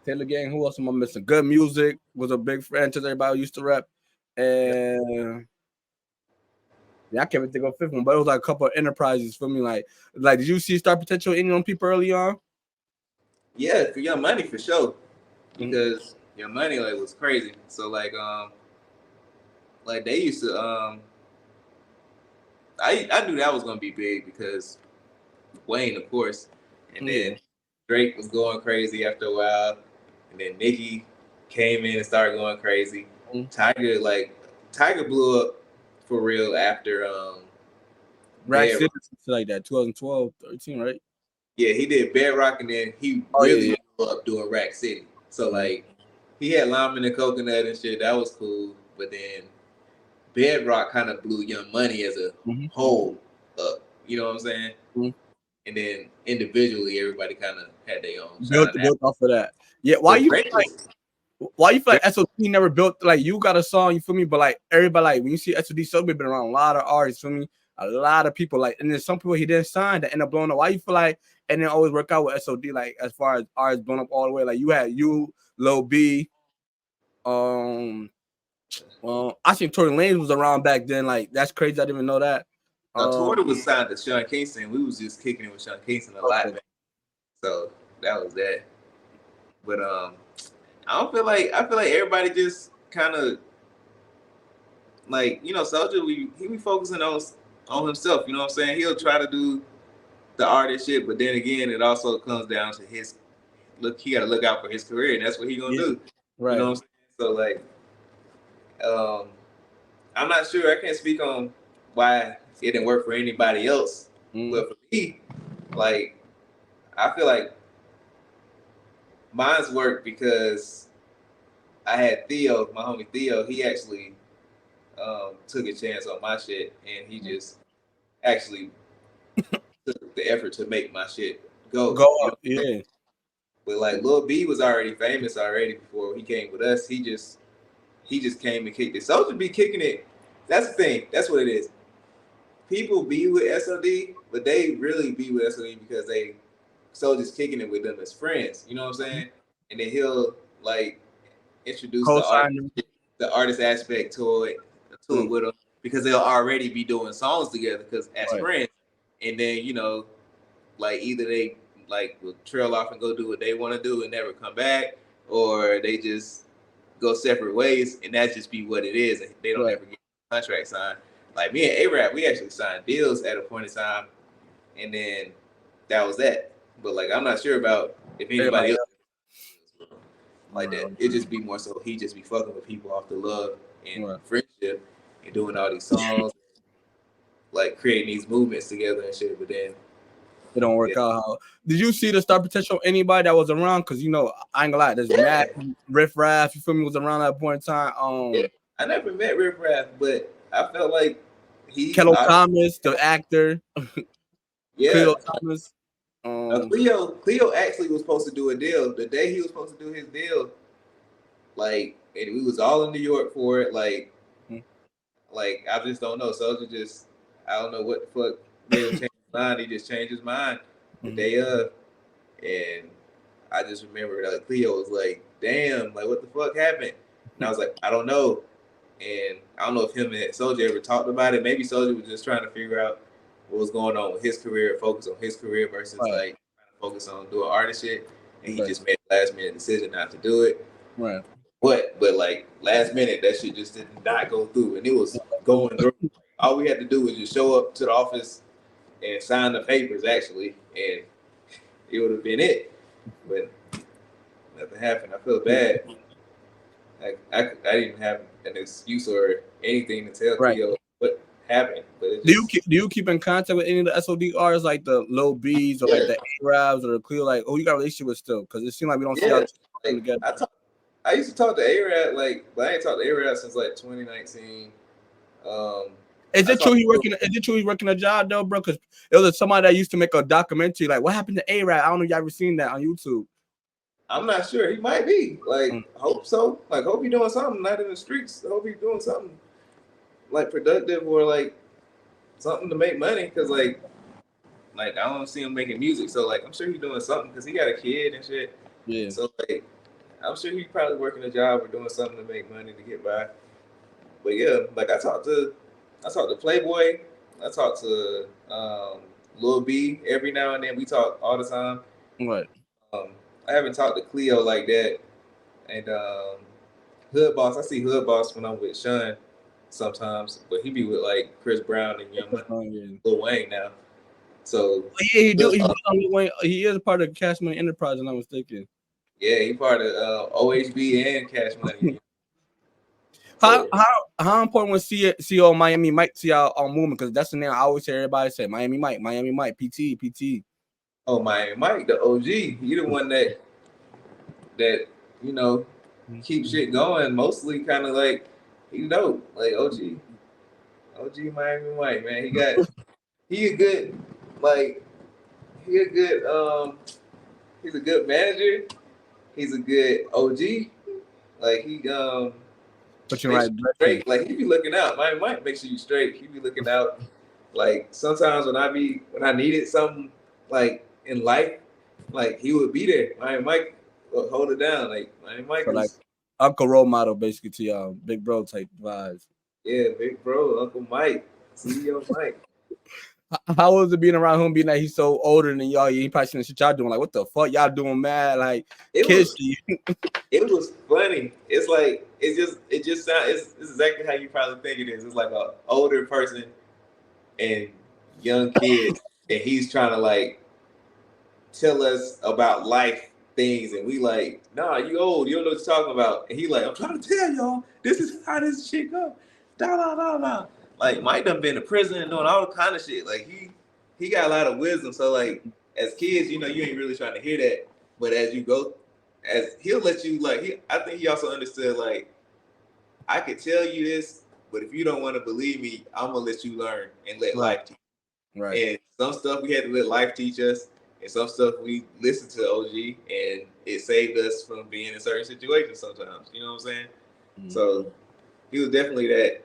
S2: Taylor Gang. Who else am I missing? Good Music was a big franchise everybody used to rap. And I can't even think of a 5th one, but it was like a couple of enterprises for me. Like did you see star potential in on people early on?
S3: Yeah, for Young Money for sure. Because Young Money like was crazy. So like they used to I knew that was gonna be big because Wayne, of course, and then Drake was going crazy after a while, and then Nicki came in and started going crazy. Tiger blew up for real after
S2: Rack City, like that 2012, 13, right?
S3: Yeah, he did Bedrock, and then he really blew up doing Rack City. So like he had Lime and Coconut and shit, that was cool. But then Bedrock kind of blew Young Money as a whole up. You know what I'm saying? And then individually, everybody kind of had their own.
S2: Built off of that. Yeah. Why you feel like SOD never built, like you got a song, you feel me? But like everybody, like when you see SOD, SOD been around a lot of artists, feel me? A lot of people, like, and then some people he didn't sign that end up blowing up. Why you feel like and then always work out with SOD, like as far as artists blown up all the way? Like you had Lil B, I seen Tory Lanez was around back then. Like that's crazy. I didn't even know that.
S3: Tory was signed to Sean Kingston. We was just kicking it with Sean Kingston a lot, so that was that. But I feel like everybody just kind of like, Soulja, he be focusing on himself. You know what I'm saying? He'll try to do the artist shit, but then again, it also comes down to his look. He got to look out for his career, and that's what he gonna do. Right. You know what I'm saying? So like, I'm not sure. I can't speak on why it didn't work for anybody else. But for me, like, I feel like mine's worked because I had Theo, my homie Theo. He actually took a chance on my shit, and he just actually took the effort to make my shit go
S2: up. Yeah.
S3: But like Lil B was already famous already before he came with us. He just came and kicked it. Soulja be kicking it. That's the thing. That's what it is. People be with SOD, but they really be with SOD because Soulja's kicking it with them as friends. You know what I'm saying? And then he'll like introduce the artist aspect to it with them because they'll already be doing songs together because as friends. And then, you know, like either they like will trail off and go do what they want to do and never come back, or they just go separate ways, and that just be what it is. And they don't ever get a contract signed. Like me and A-Rap, we actually signed deals at a point in time, and then that was that. But like, I'm not sure about if anybody else like that. It just be more so he just be fucking with people off the love and friendship and doing all these songs, like creating these movements together and shit. But then
S2: it don't work out. Did you see the star potential of anybody that was around? Because, you know, I ain't gonna lie, there's Matt, Riff Raff, you feel me, was around that point in time.
S3: I never met Riff Raff, but I felt like
S2: Khelo Thomas, the actor.
S3: Khelo
S2: Thomas.
S3: Khelo actually was supposed to do a deal. The day he was supposed to do his deal, like, and we was all in New York for it, like I just don't know. Soulja just, I don't know what the fuck made him change his mind. He just changed his mind the day of, and I just remember like Khelo was like, "Damn, like what the fuck happened?" And I was like, "I don't know." And I don't know if him and Soulja ever talked about it. Maybe Soulja was just trying to figure out what was going on with his career, focus on his career versus like trying to focus on doing artist shit. And he just made a last minute decision not to do it.
S2: Right.
S3: But like last minute, that shit just did not go through, and it was going through. All we had to do was just show up to the office and sign the papers, actually, and it would have been it. But nothing happened. I feel bad. Like I didn't have an excuse or anything to tell Khelo what happened. But it just,
S2: do you keep in contact with any of the SOD artists like the Lil B's or like the A-Rabs or the Khelo? Like, you got a relationship with still? Because it seems like we don't see y'all together.
S3: I used to talk to A-Rab, but I ain't talked to A-Rab since like 2019. Is it true
S2: he working a job though, bro? Because it was somebody that used to make a documentary like what happened to A-Rab. I don't know if y'all ever seen that on YouTube.
S3: I'm not sure. He might be. Like, hope so. Like, hope he's doing something, not in the streets. Hope he's doing something like productive or like something to make money. Cause like I don't see him making music. So like, I'm sure he's doing something because he got a kid and shit.
S2: Yeah.
S3: So like, I'm sure he's probably working a job or doing something to make money to get by. But yeah, like I talked to Playboi. I talked to Lil B every now and then. We talk all the time.
S2: Right.
S3: I haven't talked to Khelo like that. And Hood Boss, I see Hood Boss when I'm with Sean sometimes, but he be with like Chris Brown and Young Lil Wayne now. So
S2: he is part of Cash Money Enterprise, and I'm mistaken.
S3: Yeah, he part of OHB and Cash Money.
S2: How important was CEO Miami Mike to y'all movement? Because that's the name I always hear everybody say. Miami Mike, PT.
S3: Oh, Miami Mike, the OG. He the one that you know keep shit going. Mostly kind of like he dope, like OG Miami Mike, man. He's a good manager. He's a good OG. Like he
S2: but you're right,
S3: straight. Like he be looking out. Miami Mike make sure you straight. He be looking out. Like sometimes when I needed something like in life, like he would be there. Miami Mike will hold it down. Like Miami Mike was,
S2: like Uncle role model basically to y'all, big bro type vibes.
S3: Yeah, big bro, Uncle Mike, CEO Mike.
S2: How was it being around him, being that he's so older than y'all? He probably seen the shit y'all doing. Like, what the fuck y'all doing, mad? Like,
S3: it was funny. It's like it just sounds. It's exactly how you probably think it is. It's like an older person and young kid, and he's trying to like tell us about life things, and we like, nah, you old, you don't know what you're talking about. And he like, I'm trying to tell y'all, this is how this shit go. Da. Like Mike done been to prison and doing all kind of shit. Like he got a lot of wisdom. So like as kids, you ain't really trying to hear that. But as you go, as he'll let you I think he also understood like I could tell you this, but if you don't want to believe me, I'm gonna let you learn and let life teach.
S2: Right.
S3: And some stuff we had to let life teach us, and some stuff we listened to OG, and it saved us from being in certain situations sometimes. You know what I'm saying? Mm-hmm. So he was definitely that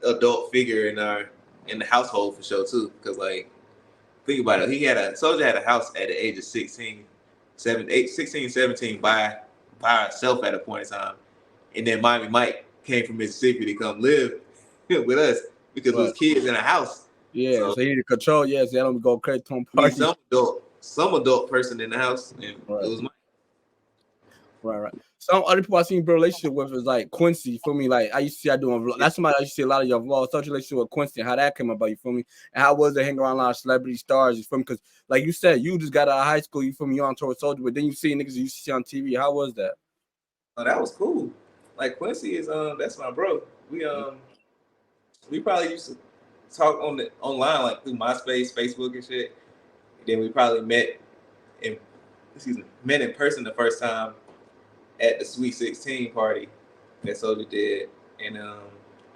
S3: adult figure in the household for sure too. Because like, think about it, Soulja had a house at the age of 16, 17 by herself at a point in time, and then Miami Mike came from Mississippi to come live with us because we was kids in a house.
S2: Yeah, so he need to control. Yes, they don't go crazy to party.
S3: Some adult person in the house, and it was Mike.
S2: Right. Some other people I seen build relationship with is like Quincy. For me, like I used to see I doing vlogs. That's somebody I used to see a lot of your vlogs. Such relationship with Quincy and how that came about. You feel me? And how was it hanging around a lot of celebrity stars? You feel me? Because like you said, you just got out of high school. You feel me? You on tour with Soulja, but then you see niggas you see on TV. How was that?
S3: Oh, that was cool. Like Quincy is that's my bro. We probably used to talk online like through MySpace, Facebook, and shit. And then we probably met in person the first time at the Sweet 16 party that Soulja did, and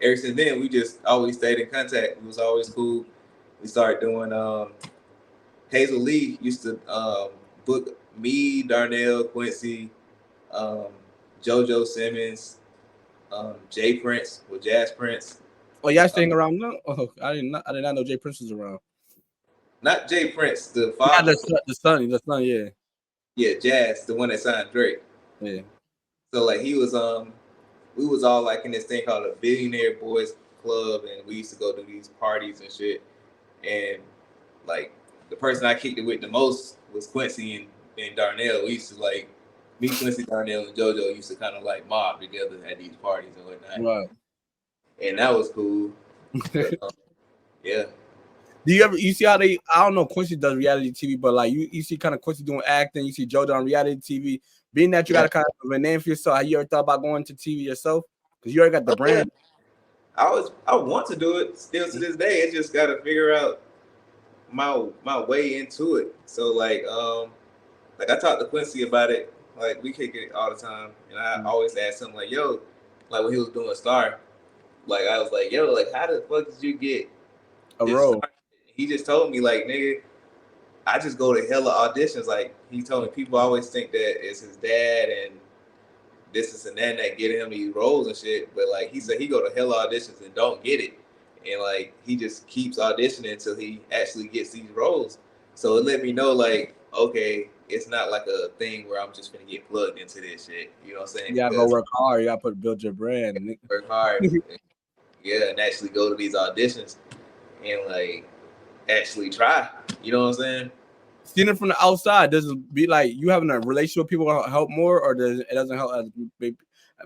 S3: ever since then we just always stayed in contact. We was always cool. We started doing Hazel Lee used to book me, Darnell, Quincy, JoJo Simmons, Jay Prince with Jazz Prince.
S2: Oh, y'all staying around now? Oh, I did not know Jay Prince was around.
S3: Not Jay Prince, the father.
S2: Yeah, the son, yeah.
S3: Yeah, Jazz, the one that signed Drake.
S2: Yeah.
S3: So like he was we was all like in this thing called a Billionaire Boys Club, and we used to go to these parties and shit. And like the person I kicked it with the most was Quincy and Darnell. We used to like me, Quincy, Darnell, and JoJo used to kind of like mob together at these parties and whatnot.
S2: Right.
S3: And that was cool. But, yeah.
S2: Do you see how I don't know, Quincy does reality TV, but like you see kind of Quincy doing acting, you see JoJo on reality TV. Being that you got a kind of a name for yourself, have you ever thought about going to TV yourself? Because you already got the brand.
S3: I want to do it still to this day. It's just got to figure out my way into it. So like I talked to Quincy about it. Like we kick it all the time, and I always ask him like, "Yo," like when he was doing Star, like I was like, "Yo, like how the fuck did you get
S2: a role?"
S3: He just told me like, "Nigga, I just go to hella auditions." Like he told me people always think that it's his dad and this and that get him these roles and shit. But like he said, he go to hella auditions and don't get it, and like he just keeps auditioning until he actually gets these roles. So it let me know like, okay, it's not like a thing where I'm just gonna get plugged into this shit. You know what I'm saying?
S2: You gotta go work hard. You gotta build your brand.
S3: Work hard. Yeah, and actually go to these auditions and like actually try. You know what I'm saying?
S2: Seeing it from the outside, does it be like you having a relationship with people help more, or does it doesn't help? I'm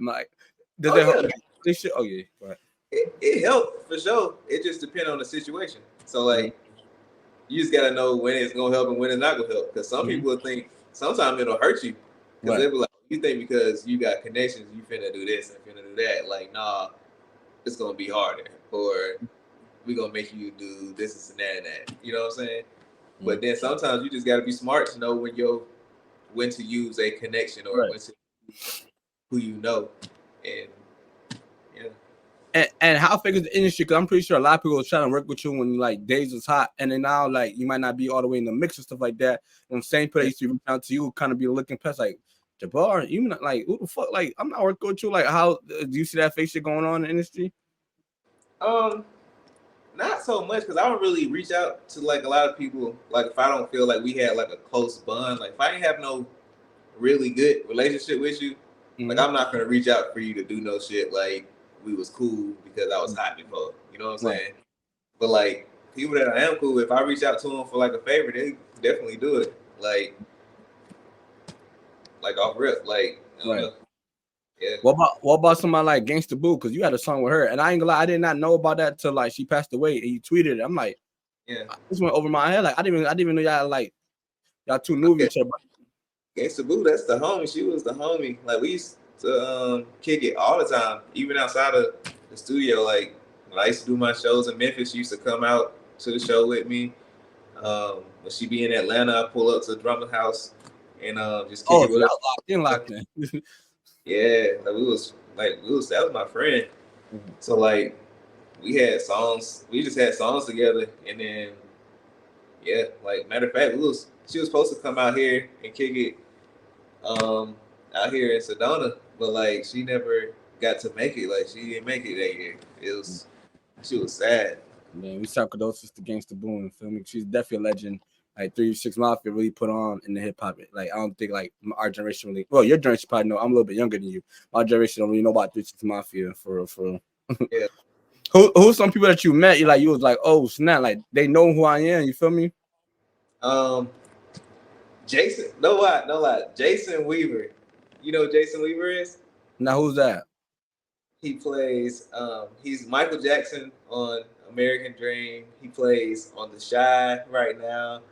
S2: like, does it help? Oh yeah, right.
S3: It helped for sure. It just depends on the situation. So like, you just gotta know when it's gonna help and when it's not gonna help. Because some people think sometimes it'll hurt you. Because they be like, you think because you got connections, you finna do this and finna do that. Like, nah, it's gonna be harder, or we gonna make you do this and that. You know what I'm saying? But then sometimes you just gotta be smart to know when to use a connection or when to who you know. And yeah.
S2: And how big is the industry? Because I'm pretty sure a lot of people was trying to work with you when like Daze was hot, and then now like you might not be all the way in the mix and stuff like that. And same place to reach out to you, kind of be looking past like JBar. You not like who the fuck? Like I'm not working with you. Like how do you see that face shit going on in the industry?
S3: Not so much because I don't really reach out to like a lot of people. Like if I don't feel like we had like a close bond, like if I didn't have no really good relationship with you, like I'm not gonna reach out for you to do no shit like we was cool because I was hot before. You know what I'm saying? But like people that I am cool with, if I reach out to them for like a favor, they definitely do it. Like off rip, like I don't know. Yeah.
S2: What about somebody like Gangsta Boo? Because you had a song with her, and I ain't gonna lie, I did not know about that till like she passed away, and you tweeted it. I'm like, this went over my head. Like I didn't even know y'all two knew each other.
S3: Gangsta Boo, that's the homie. She was the homie. Like we used to kick it all the time, even outside of the studio. Like when I used to do my shows in Memphis, she used to come out to the show with me. When she be in Atlanta, I pull up to the drummer house and just kick
S2: Oh,
S3: it with her.
S2: locked in.
S3: Yeah, that was my friend.
S2: Mhm.
S3: So like we had songs, we just had songs together, and then yeah, like matter of fact, she was supposed to come out here and kick it out here in Sedona, but like she never got to make it. Like she didn't make it that year. She was sad.
S2: Man, we shout condolences to Gangsta Boo. You feel me? She's definitely a legend. Like 3 6 Mafia really put on in the hip hop. Like I don't think like our generation really. Well, your generation probably know. I'm a little bit younger than you. My generation don't really know about 3 6 Mafia for real. For real.
S3: Yeah.
S2: Who's some people that you met? You was like, oh snap! Like they know who I am. You feel me?
S3: Jason, no lie. Jason Weaver. You know who Jason Weaver is?
S2: Now who's that?
S3: He plays. He's Michael Jackson on American Dream. He plays on The Shy right now.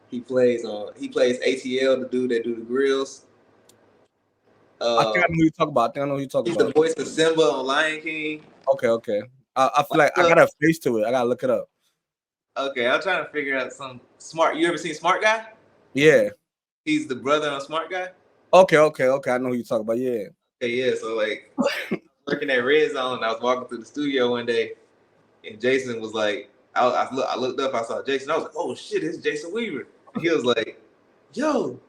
S3: He plays ATL, the dude that do the grills.
S2: I think I know who you talk about. I think I know who you talk
S3: He's
S2: about.
S3: the voice of Simba on Lion King.
S2: Okay. I feel like I got a face to it. I gotta look it up.
S3: Okay, I'm trying to figure out some smart. You ever seen Smart Guy?
S2: Yeah.
S3: He's the brother on Smart Guy.
S2: Okay. I know who you talk about. Yeah.
S3: Okay, yeah. So like working at Red Zone, I was walking through the studio one day, and Jason was like, I looked up, I saw Jason. I was like, oh shit, it's Jason Weaver. And he was like, yo,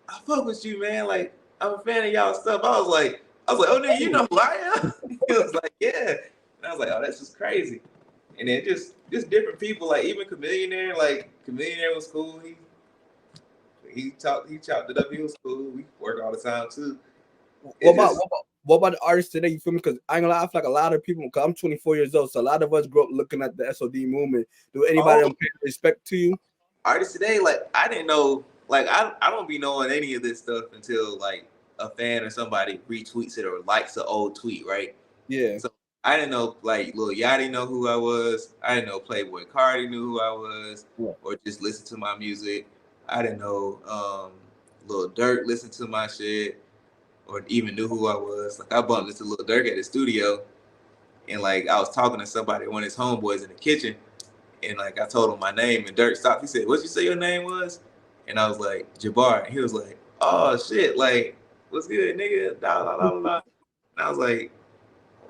S3: I fuck with you, man. Like, I'm a fan of y'all stuff. I was like, oh nigga, you know who I am? He was like, yeah. And I was like, oh, that's just crazy. And then just different people, like even Chamillionaire, was cool. He chopped it up. He was cool. We work all the time too.
S2: What about the artists today? You feel me? Because I ain't gonna lie, I feel like a lot of people, because I'm 24 years old, so a lot of us grew up looking at the SOD movement. Do anybody pay respect to you?
S3: Artists today, like I didn't know, like I don't be knowing any of this stuff until like a fan or somebody retweets it or likes an old tweet, right?
S2: Yeah.
S3: So I didn't know like Lil Yachty know who I was. I didn't know Playboi Carti knew who I was, or just listen to my music. I didn't know Lil Durk listened to my shit, or even knew who I was. Like I bumped into Lil Durk at the studio, and like I was talking to somebody, one of his homeboys in the kitchen, and like I told him my name, and Durk stopped. He said, "What'd you say your name was?" And I was like, JBar. And he was like, "Oh shit, like what's good, nigga?" Blah, blah, blah, blah. And I was like,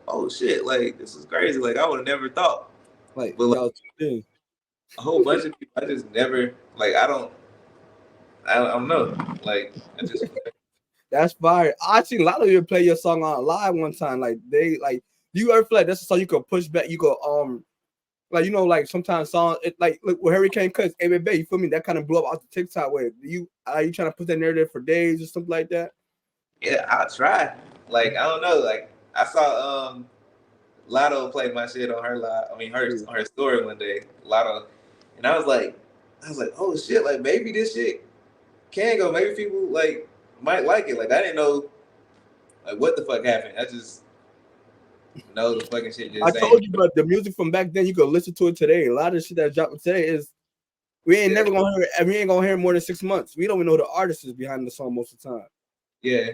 S3: "Oh shit, like this is crazy. Like I would have never thought."
S2: Like,
S3: but like, a whole bunch of people, I just never like. I don't know. Like I just.
S2: That's fire. I seen a lot of you play your song on live one time. Like they like, do you ever feel like that's a song you could push back? You go like you know, like sometimes songs it like look with Hurricane Cuts, hey baby, you feel me? That kind of blew up off the TikTok way. Are you trying to put that narrative for days or something like that?
S3: Yeah, I'll try. Like I don't know. Like I saw Latto play my shit on her live. I mean on her story one day, Latto, and I was like, oh shit, like maybe this shit can go. Maybe people like might like it. Like I didn't know like what the fuck happened. I just know the fucking shit.
S2: I told you, but the music from back then you could listen to it today. A lot of shit that dropped today is we ain't never gonna hear it. We ain't gonna hear it more than 6 months. We don't even know the artist is behind the song most of the time.
S3: Yeah.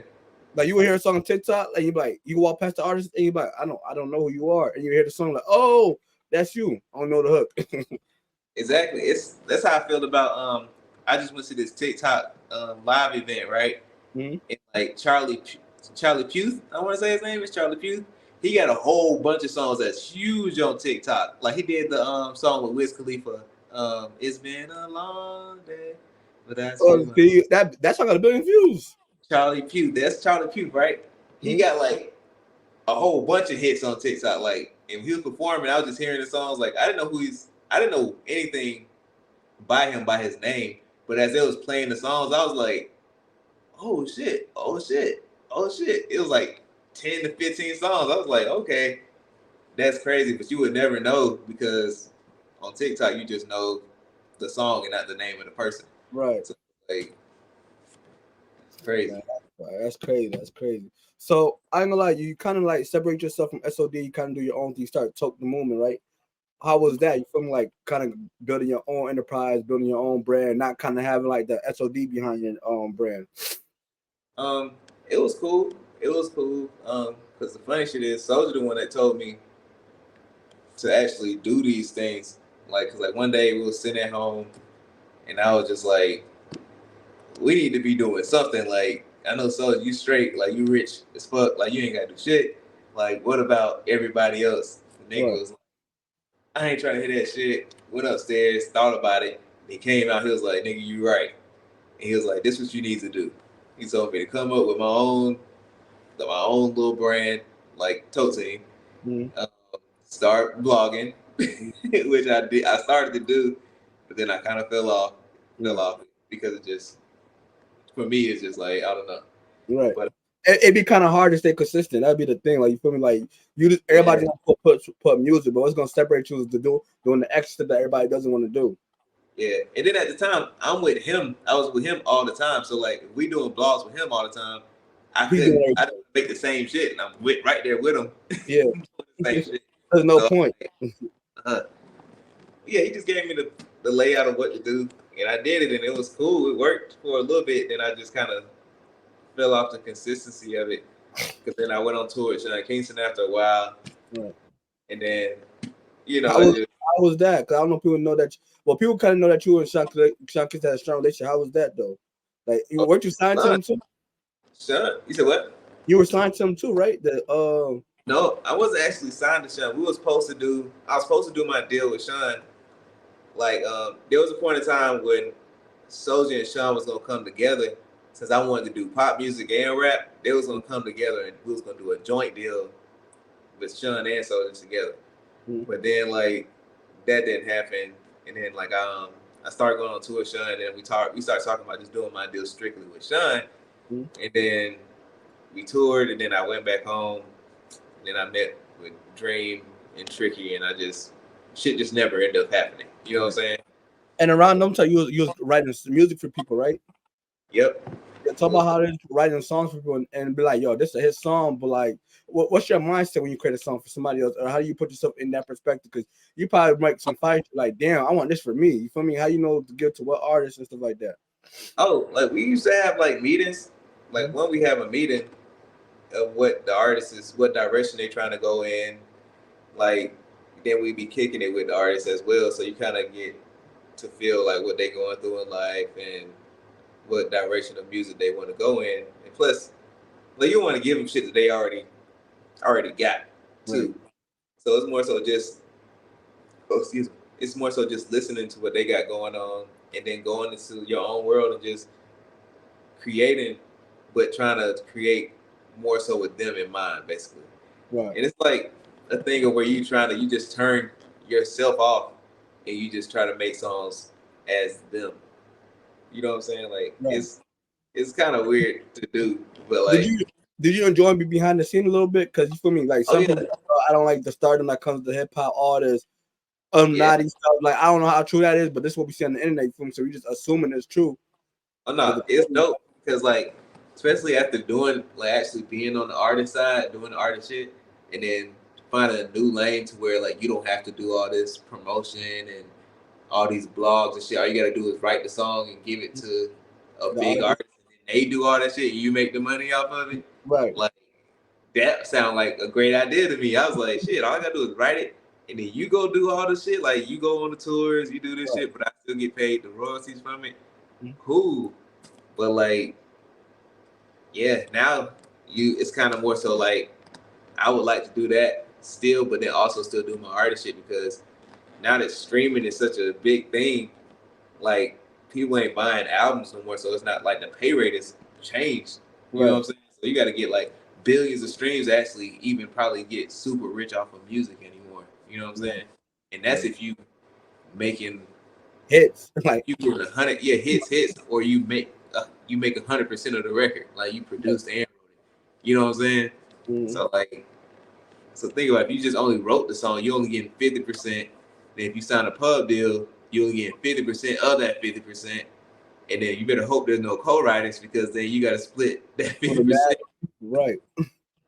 S2: Like you will hear a song on TikTok, and you be like, you walk past the artist, and you be like, I don't know who you are, and you hear the song like, oh, that's you. I don't know the hook.
S3: Exactly. That's how I feel about I just went to this TikTok live event, right?
S2: Mm-hmm.
S3: And like Charlie Puth, I want to say his name is Charlie Puth. He got a whole bunch of songs that's huge on TikTok. Like he did the song with Wiz Khalifa. It's been a long day, but that's
S2: that song got 1 billion views.
S3: Charlie Puth. That's Charlie Puth, right? He got like a whole bunch of hits on TikTok. Like, and he was performing. I was just hearing the songs. Like, I didn't know anything by him by his name. But as they was playing the songs, I was like, oh shit. It was like 10 to 15 songs. I was like, okay, that's crazy. But you would never know because on TikTok you just know the song and not the name of the person.
S2: Right.
S3: So, like, it's crazy.
S2: That's crazy. So I ain't gonna lie, you kind of like separate yourself from SOD, you kind of do your own thing, start TOKE the movement, right? How was that? You feel like kind of building your own enterprise, building your own brand, not kind of having like the SOD behind your own brand?
S3: It was cool. Because the funny shit is, Soulja the one that told me to actually do these things. Like, cause like one day we were sitting at home, and I was just like, we need to be doing something. Like, I know so you straight, like you rich as fuck, like you ain't gotta do shit. Like, what about everybody else? The nigga was like, I ain't trying to hear that shit. Went upstairs, thought about it. He came out, he was like, nigga, you right. And he was like, this is what you need to do. He told me to come up with my own little brand, like TOKE. Start blogging, which I did. I started to do, but then I kind of fell off because it just, for me, it's just like, I don't know.
S2: Right.
S3: But
S2: it'd be kind of hard to stay consistent. That'd be the thing. Like, you feel me? Like, you just, everybody put music, but what's gonna separate you is to doing the extra that everybody doesn't want to do.
S3: Yeah, and then at the time, I'm with him. I was with him all the time. So like, if we doing blogs with him all the time, I couldn't make the same shit, and I'm right there with him.
S2: Yeah,
S3: same shit.
S2: There's no point.
S3: Yeah, he just gave me the layout of what to do, and I did it, and it was cool. It worked for a little bit. Then I just kind of fell off the consistency of it, because then I went on tour with Sean Kingston after a while, and then
S2: how was that? Because I don't know if people know that. Well, people kind of know that you and Sean Kingston had a strong relationship. How was that though? Like, weren't you signed to him too?
S3: Sean, you said what?
S2: You were signed to him too, right?
S3: No, I wasn't actually signed to Sean. I was supposed to do my deal with Sean. Like, there was a point in time when Soulja and Sean was gonna come together. Since I wanted to do pop music and rap, they was gonna come together and we was gonna do a joint deal with Sean and Soulja together. But then like that didn't happen, and then like I started going on tour with Sean, and then we started talking about just doing my deal strictly with Sean, and then we toured, and then I went back home, and then I met with Dream and Tricky, and shit just never ended up happening. You know what I'm saying? And
S2: around them time, you was writing music for people, right?
S3: Yep.
S2: Yeah, talk about how they're writing songs for people and be like, yo, this is his song, but like, what's your mindset when you create a song for somebody else, or how do you put yourself in that perspective? Because you probably make some fights like, damn, I want this for me. You feel me? How you know to give to what artists and stuff like that?
S3: Oh, like we used to have like meetings. Like when we have a meeting of what the artist is, what direction they trying to go in, like then we be kicking it with the artists as well. So you kind of get to feel like what they going through in life and what direction of music they want to go in. And plus, like you want to give them shit that they already got too. So it's more so just, it's more so just listening to what they got going on and then going into your own world and just creating, but trying to create more so with them in mind, basically. Right. And it's like a thing of where you just turn yourself off and you just try to make songs as them. You know what I'm saying? Like it's kind of weird to do, but like.
S2: Did you enjoy me behind the scene a little bit? Because you feel me, like some people, I don't like the stardom that comes to hip hop artists, naughty stuff. Like I don't know how true that is, but this is what we see on the internet. You feel me? So we just assuming it's true.
S3: Oh no, it's dope because like, especially after doing like actually being on the artist side, doing the artist shit, and then finding a new lane to where like you don't have to do all this promotion and all these blogs and shit. All you gotta do is write the song and give it to a big artist, and they do all that shit, and you make the money off of it.
S2: Right.
S3: Like that sound like a great idea to me. I was like, shit, all I gotta do is write it, and then you go do all the shit. Like you go on the tours, you do this shit, but I still get paid the royalties from it. Cool. But like, yeah, now it's kind of more so like I would like to do that still, but then also still do my artist shit because now that streaming is such a big thing, like people ain't buying albums no more, so it's not like the pay rate has changed. You know what I'm saying? So you got to get like billions of streams to actually even probably get super rich off of music anymore. You know what I'm saying? And that's if you making
S2: hits, like
S3: you get 100, hits, or you make 100% of the record, like you produced and wrote it. You know what I'm saying? So like, think about it, if you just only wrote the song, you only getting 50%. Then if you sign a pub deal, you only getting 50% of that 50%. And then you better hope there's no co-writers because then you got to split that 50%.
S2: Right.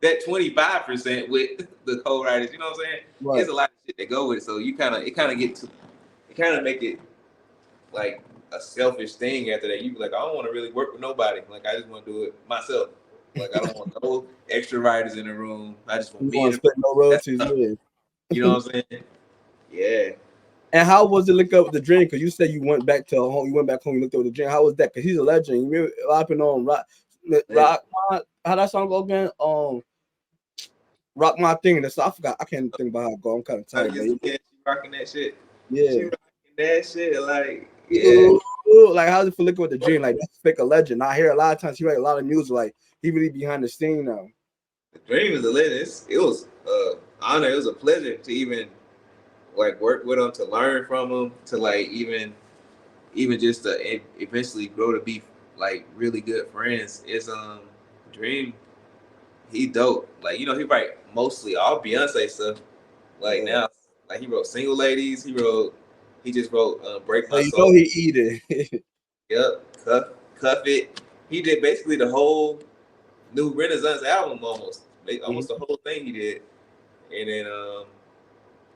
S3: That 25% with the co-writers. You know what I'm saying? Right. There's a lot of shit that go with it. So it kind of make it like a selfish thing after that. You be like, I don't want to really work with nobody. Like I just want to do it myself. Like I don't want no extra writers in the room. I just want me to
S2: split no royalties.
S3: You know what I'm saying? Yeah.
S2: And how was it look up with the dream? Because you said you went back to home. You went back home. You looked up with the dream. How was that? Because he's a legend. You remember rapping on rock. How that song go again? Rock My Thing. That's I forgot. I can't think about how it go. I'm kind of tired.
S3: Yeah, she rocking that shit.
S2: Yeah,
S3: she rocking that shit. Like,
S2: yeah. Ooh, like how's it for looking with the dream? Like that's fake a legend. I hear a lot of times he write a lot of music. Like he really behind the scene now.
S3: The dream is a legend. It was honor. It was a pleasure to even like work with him, to learn from him, to like even just to eventually grow to be like really good friends. Is Dream. He dope. Like, you know, he write mostly all Beyonce stuff. Like now, like he wrote Single Ladies. He just wrote Break My Soul.
S2: You know he eat it.
S3: Yep. Cuff It. He did basically the whole new Renaissance album almost the whole thing he did. And then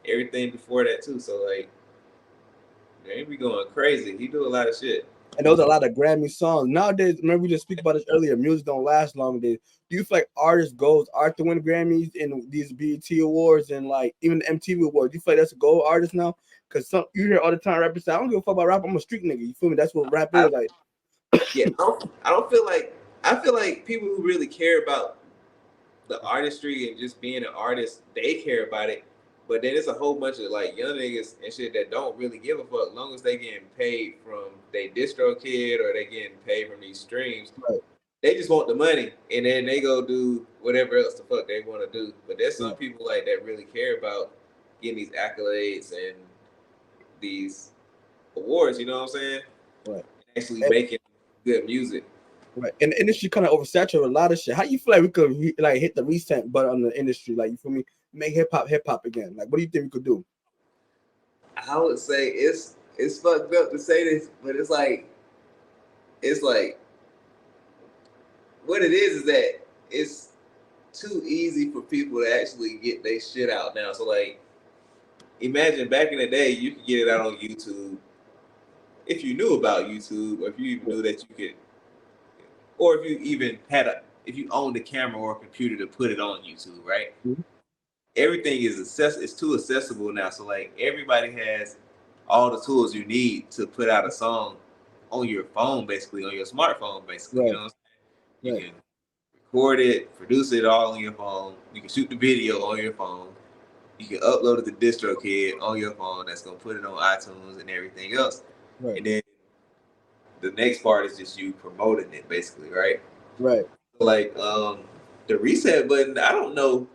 S3: everything before that too. So like, he be going crazy. He do a lot of shit.
S2: And those are a lot of Grammy songs. Nowadays, remember we just speak about this earlier, music don't last long days. Do you feel like artists' goals are to win Grammys and these BET awards and like even the MTV awards? Do you feel like that's a goal artist now? Because you hear all the time rappers say, I don't give a fuck about rap, I'm a street nigga. You feel me? That's what rap is like.
S3: Yeah, I don't feel like, I feel like people who really care about the artistry and just being an artist, they care about it. But then it's a whole bunch of like young niggas and shit that don't really give a fuck, as long as they getting paid from they distro kid or they getting paid from these streams.
S2: Right.
S3: They just want the money and then they go do whatever else the fuck they want to do. But there's some people like that really care about getting these accolades and these awards, you know what I'm saying?
S2: Right.
S3: Actually making good music.
S2: Right. And the industry kind of oversaturated a lot of shit. How you feel like we could like hit the reset button on the industry? Like, you feel me? Make hip hop again. Like, what do you think we could do?
S3: I would say it's fucked up to say this, but it's like what it is that it's too easy for people to actually get their shit out now. So like, imagine back in the day, you could get it out on YouTube if you knew about YouTube, or if you even knew that you could, or if you even if you owned a camera or a computer to put it on YouTube, right? Mm-hmm. Everything is too accessible now. So like, everybody has all the tools you need to put out a song on your phone, basically, on your smartphone, basically. Right. You know what I'm saying? You can record it, produce it all on your phone. You can shoot the video on your phone. You can upload it to DistroKid on your phone. That's gonna put it on iTunes and everything else. Right. And then the next part is just you promoting it, basically, right?
S2: Right.
S3: Like the reset button, I don't know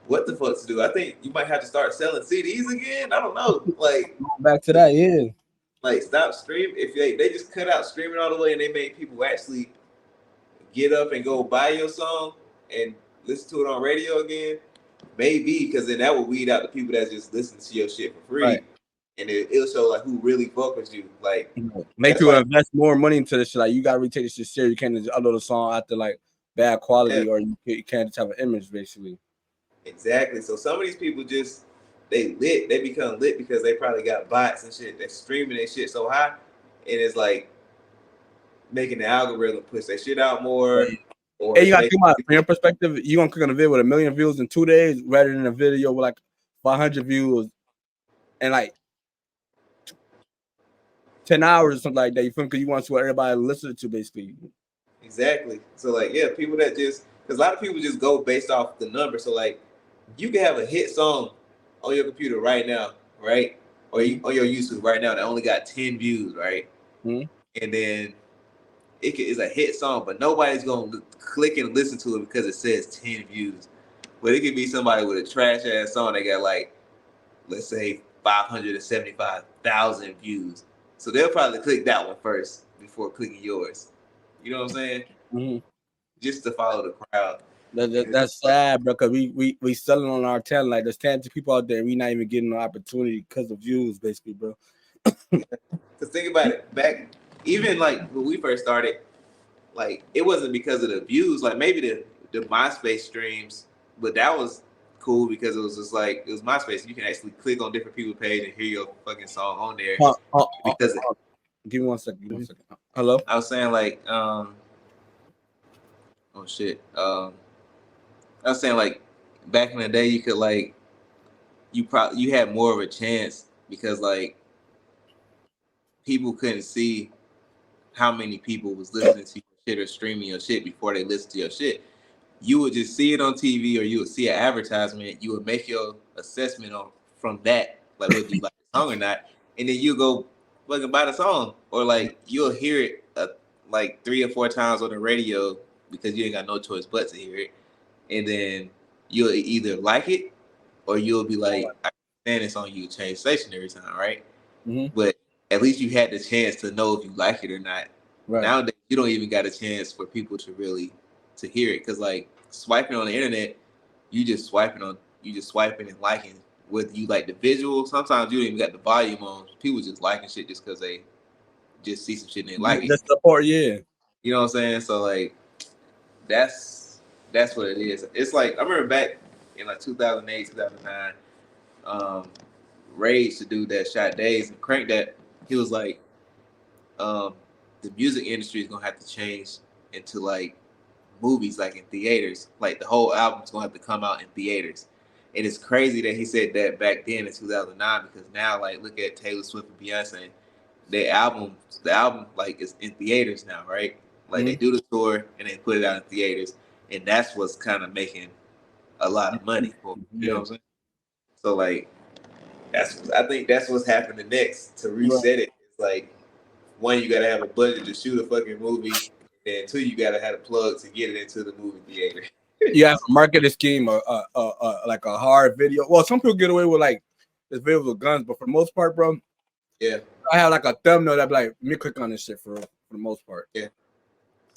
S3: what the fuck to do. I think you might have to start selling CDs again. I don't know. Like,
S2: back to that, yeah.
S3: Like, stop streaming. If they just cut out streaming all the way and they make people actually get up and go buy your song and listen to it on radio again, maybe, because then that will weed out the people that just listen to your shit for free. Right. And it'll show like who really fuck with you. Like,
S2: make you invest more money into this shit. Like, you gotta really take this shit serious. You can't just upload a song after like bad quality, or you can't just have an image, basically.
S3: Exactly. So some of these people just they become lit because they probably got bots and shit. They're streaming their shit so high, and it's like making the algorithm push their shit out more. Right. Or
S2: you gotta think about it. From your perspective, you gonna click on a video with 1 million views in 2 days rather than a video with like 500 views and like 10 hours or something like that. You feel me? Because you want to see what everybody listen to, basically.
S3: Exactly. So like, yeah, people that just, because a lot of people just go based off the number. So like, you can have a hit song on your computer right now, right? Or on your YouTube right now that only got 10 views, right? Mm-hmm. And then it's a hit song, but nobody's going to click and listen to it because it says 10 views. But it could be somebody with a trash ass song that got like, let's say 575,000 views. So they'll probably click that one first before clicking yours. You know what I'm saying? Mm-hmm. Just to follow the crowd.
S2: That's sad, bro, because we selling on our talent. Like, there's talented people out there, we not even getting an opportunity because of views, basically, bro.
S3: Because think about it, back, even like when we first started, like, it wasn't because of the views, like maybe the MySpace streams, but that was cool because it was just like, it was MySpace. You can actually click on different people's page and hear your fucking song on there.
S2: Give me one second. Hello?
S3: I was saying like, oh shit. I was saying like, back in the day, you could like, you had more of a chance because like people couldn't see how many people was listening to your shit or streaming your shit before they listened to your shit. You would just see it on TV or you would see an advertisement. You would make your assessment on from that, like whether you like the song or not, and then you go fucking buy the song, or like you'll hear it like 3 or 4 times on the radio because you ain't got no choice but to hear it, and then you'll either like it or you'll be like, I understand it's on you, change station every time, right?
S2: Mm-hmm.
S3: But at least you had the chance to know if you like it or not.
S2: Right.
S3: Nowadays, you don't even got a chance for people to really to hear it, because like swiping on the internet, you just swiping and liking. Whether you like the visual, sometimes you don't even got the volume on. People just liking shit just because they just see some shit and they like it.
S2: That's the part, yeah.
S3: You know what I'm saying? So like that's what it is. It's like I remember back in like 2008, 2009, Rage, the dude that shot Daze and Crunk, that he was like, the music industry is gonna have to change into like movies, like in theaters. Like the whole album's gonna have to come out in theaters. And it's crazy that he said that back then in 2009, because now like look at Taylor Swift and Beyonce, the album like is in theaters now, right? Like they do the tour and they put it out in theaters, and that's what's kind of making a lot of money for you know what I'm saying? So like I think that's what's happening next to reset it. It's like, one, you gotta have a budget to shoot a fucking movie, and 2, you gotta have a plug to get it into the movie theater.
S2: You have a marketing scheme, like a hard video. Well, some people get away with like this videos with guns, but for the most part, bro,
S3: yeah,
S2: I have like a thumbnail that be like, let me click on this shit for the most part.
S3: Yeah.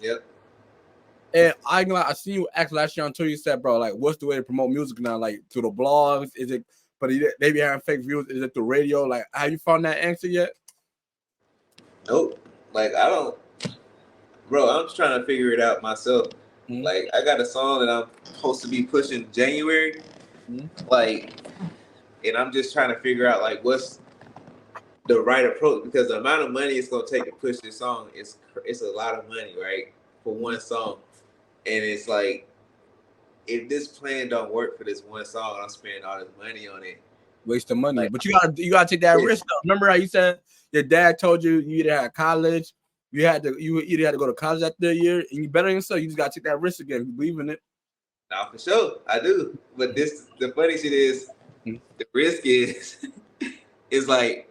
S3: Yep.
S2: And I seen you ask last year on Twitter. You said, bro, like, what's the way to promote music now? Like, through the blogs? Is it? But they be having fake views. Is it through radio? Like, have you found that answer yet?
S3: Nope. Like, I don't, bro. I'm just trying to figure it out myself. Mm-hmm. Like, I got a song that I'm supposed to be pushing January. Mm-hmm. Like, and I'm just trying to figure out like what's the right approach, because the amount of money it's gonna take to push this song it's a lot of money, right, for one song. And it's like, if this plan don't work for this one song, I'm spending all this money on it.
S2: Waste of money. Like, but you gotta take that risk though. Remember how you said your dad told you either had college, you either had to go to college after a year, and you better yourself. You just gotta take that risk again. You believe in it?
S3: Nah, for sure, I do. But the funny shit is, the risk is like,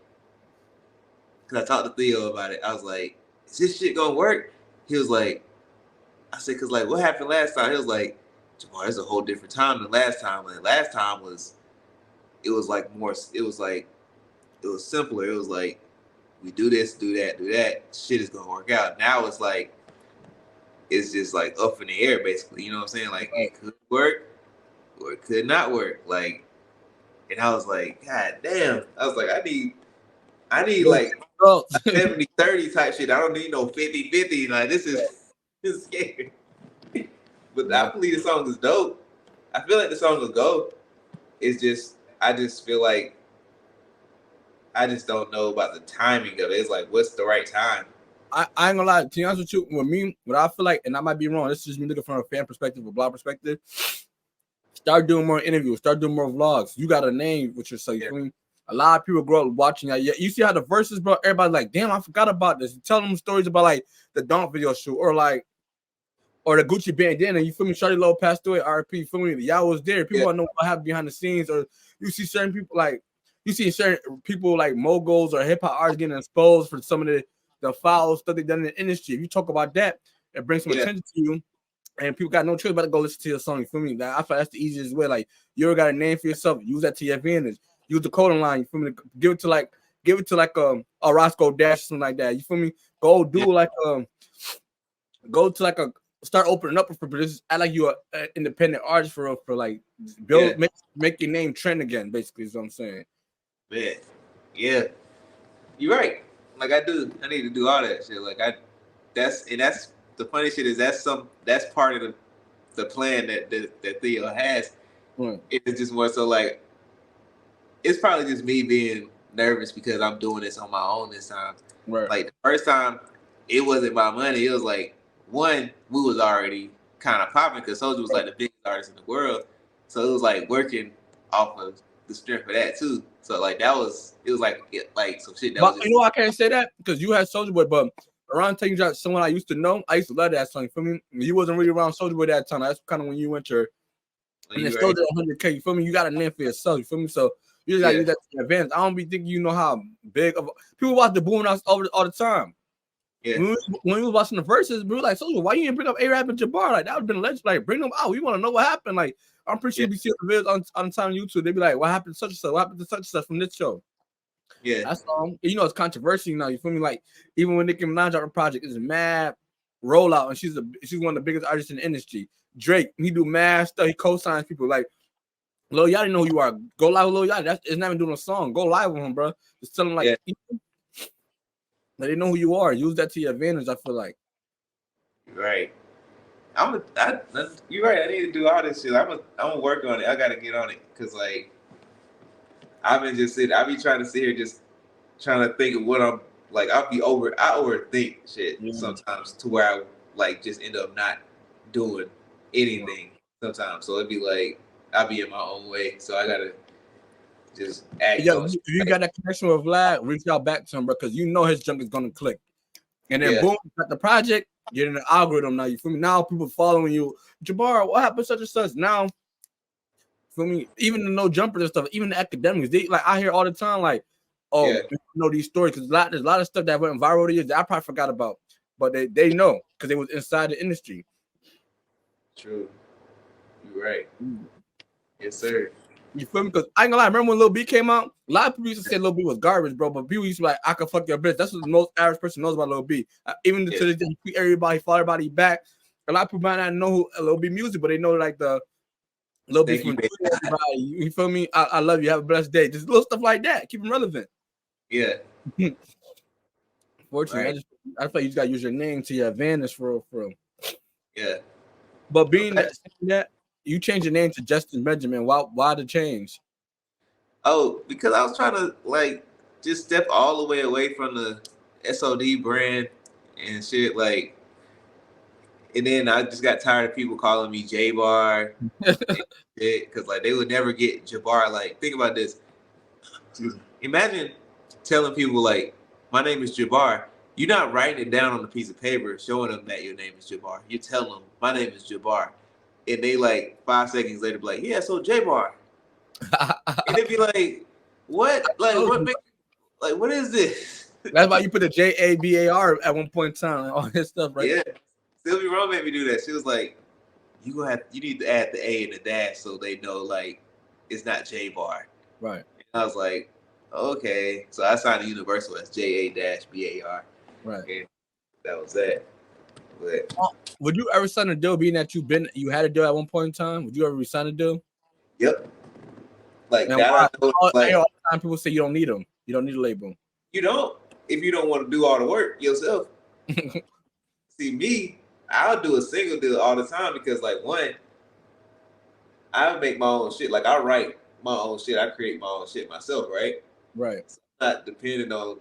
S3: because I talked to Theo about it. I was like, is this shit gonna work? He was like, I said, because like, what happened last time? He was like, JBar, it's a whole different time than last time. And last time it was simpler. It was like, we do this, do that, shit is gonna work out. Now it's like, it's just like up in the air, basically. You know what I'm saying? Like, it could work or it could not work. Like, and I was like, God damn. I was like, I need like a 70-30 type shit. I don't need no 50-50. Like, this is scary. But I believe the song is dope. I feel like the song will go. It's just, I just feel like I just don't know about the timing of it. It's like, what's the right time?
S2: I ain't gonna lie. To be honest with you, with me, what I feel like, and I might be wrong, this is just me looking from a fan perspective, a blog perspective. Start doing more interviews. Start doing more vlogs. You got a name with yourself. You mean? A lot of people grow up watching that. You see how the verses, bro? Everybody's like, damn, I forgot about this. Tell them stories about like the Donk video shoot, or the Gucci bandana. You feel me? Shawty Low passed away. RP. You feel me? Y'all was there. People want to know what happened behind the scenes. Or you see certain people like moguls or hip hop artists getting exposed for some of the foul stuff they done in the industry. If you talk about that, it brings some attention to you. And people got no choice but to go listen to your song. You feel me? I feel like that's the easiest way. Like, you already got a name for yourself. Use that to your advantage. Use the coding line. You feel me? Give it to like a Roscoe Dash or something like that. You feel me? Go to like a start opening up for producers. Act like you an independent artist for like build make your name trend again. Basically, is what I'm saying.
S3: Man, yeah, you're right. Like, I need to do all that shit. Like, that's the funny shit is that's part of the plan that Theo has. Right. It's just more so like, it's probably just me being nervous because I'm doing this on my own this time. Right. Like, the first time, it wasn't my money. It was like, one, we was already kind of popping because Soulja was like the biggest artist in the world. So it was like working off of the strength of that too. So like it was like some shit that
S2: But
S3: was just,
S2: you know I can't say that because you had Soulja Boy, but around the time you got someone I used to know, I used to love that song. You feel me? You wasn't really around Soulja Boy that time. That's kind of when you went your and then Soulja 100K. You feel me? You got a name for yourself. You feel me? So you just gotta use that to your advantage. I don't be thinking you know how big of people watch the Boondocks all the time.
S3: Yeah.
S2: When we was watching the verses, we were like, Soulja, why you didn't bring up A-Rap and JBar? Like that would have been legend. Like bring them out. We want to know what happened. Like I'm pretty sure you be seeing the videos on time on YouTube. They be like, what happened to such and such? What happened to such and such from this show?
S3: Yeah,
S2: that song. You know it's controversial now. You feel me? Like even when Nicki Minaj dropped a project, it's a mad rollout, and she's one of the biggest artists in the industry. Drake, he do mad stuff. He co-signs people. Like Lil Yachty know who you are. Go live with Lil Yachty. It's not even doing a song. Go live with him, bro. Just tell him like they know who you are. Use that to your advantage. I feel like.
S3: Right. You're right. I need to do all this shit. I'm gonna work on it. I gotta get on it because like I've been just sitting. I be trying to sit here just trying to think of what I'm like. I overthink shit sometimes to where I like just end up not doing anything sometimes. So it'd be like I'll be in my own way. So I gotta just act.
S2: Yeah, if you got that connection with Vlad, reach out back to him, bro, because you know his junk is gonna click. And then boom, got the project, get in the algorithm now. You feel me? Now people following you. JBar, what happened? Such and such. Now, feel me? Even the no jumpers and stuff, even the academics, they like I hear all the time, like, you know these stories because there's a lot of stuff that went viral years that I probably forgot about, but they know because they was inside the industry.
S3: True. You're right. Yes, sir.
S2: You feel me? Because I ain't gonna lie, remember when Lil B came out? A lot of people used to say Lil B was garbage, bro. But people used to be like, I can fuck your bitch. That's what the most average person knows about Lil B. Even to this day, he tweet everybody, follow everybody back. A lot of people might not know who Lil B music, but they know like the Lil B from everybody. You feel me? I love you. Have a blessed day. Just little stuff like that. Keep them relevant.
S3: Yeah.
S2: Fortunately, I feel like you just gotta use your name to your advantage for real.
S3: Yeah.
S2: But being that you changed your name to Justin Benjamin. Why the change?
S3: Oh, because I was trying to like just step all the way away from the SOD brand and shit. Like, and then I just got tired of people calling me JBar because like they would never get JaBar. Like, think about this. Imagine telling people like, "My name is JaBar." You're not writing it down on a piece of paper, showing them that your name is JaBar. You're telling them, "My name is JaBar." And they like 5 seconds later be like, yeah, so JBar. And they'd be like, what? Like what is this?
S2: That's why you put the JABAR at one point in time, all his stuff, right?
S3: Yeah. Sylvie Rome made me do that. She was like, you need to add the A and the dash so they know like it's not JBar.
S2: Right.
S3: And I was like, okay. So I signed a Universal as JA-BAR.
S2: Right.
S3: And that was that. But
S2: would you ever sign a deal being that you had a deal at one point in time? Would you ever sign a deal?
S3: Yep. Like
S2: now,
S3: that.
S2: all the time people say you don't need them. You don't need a label.
S3: You don't if you don't want to do all the work yourself. See me, I'll do a single deal all the time because like one, I make my own shit. Like I write my own shit. I create my own shit myself, right?
S2: Right.
S3: So I'm not depending on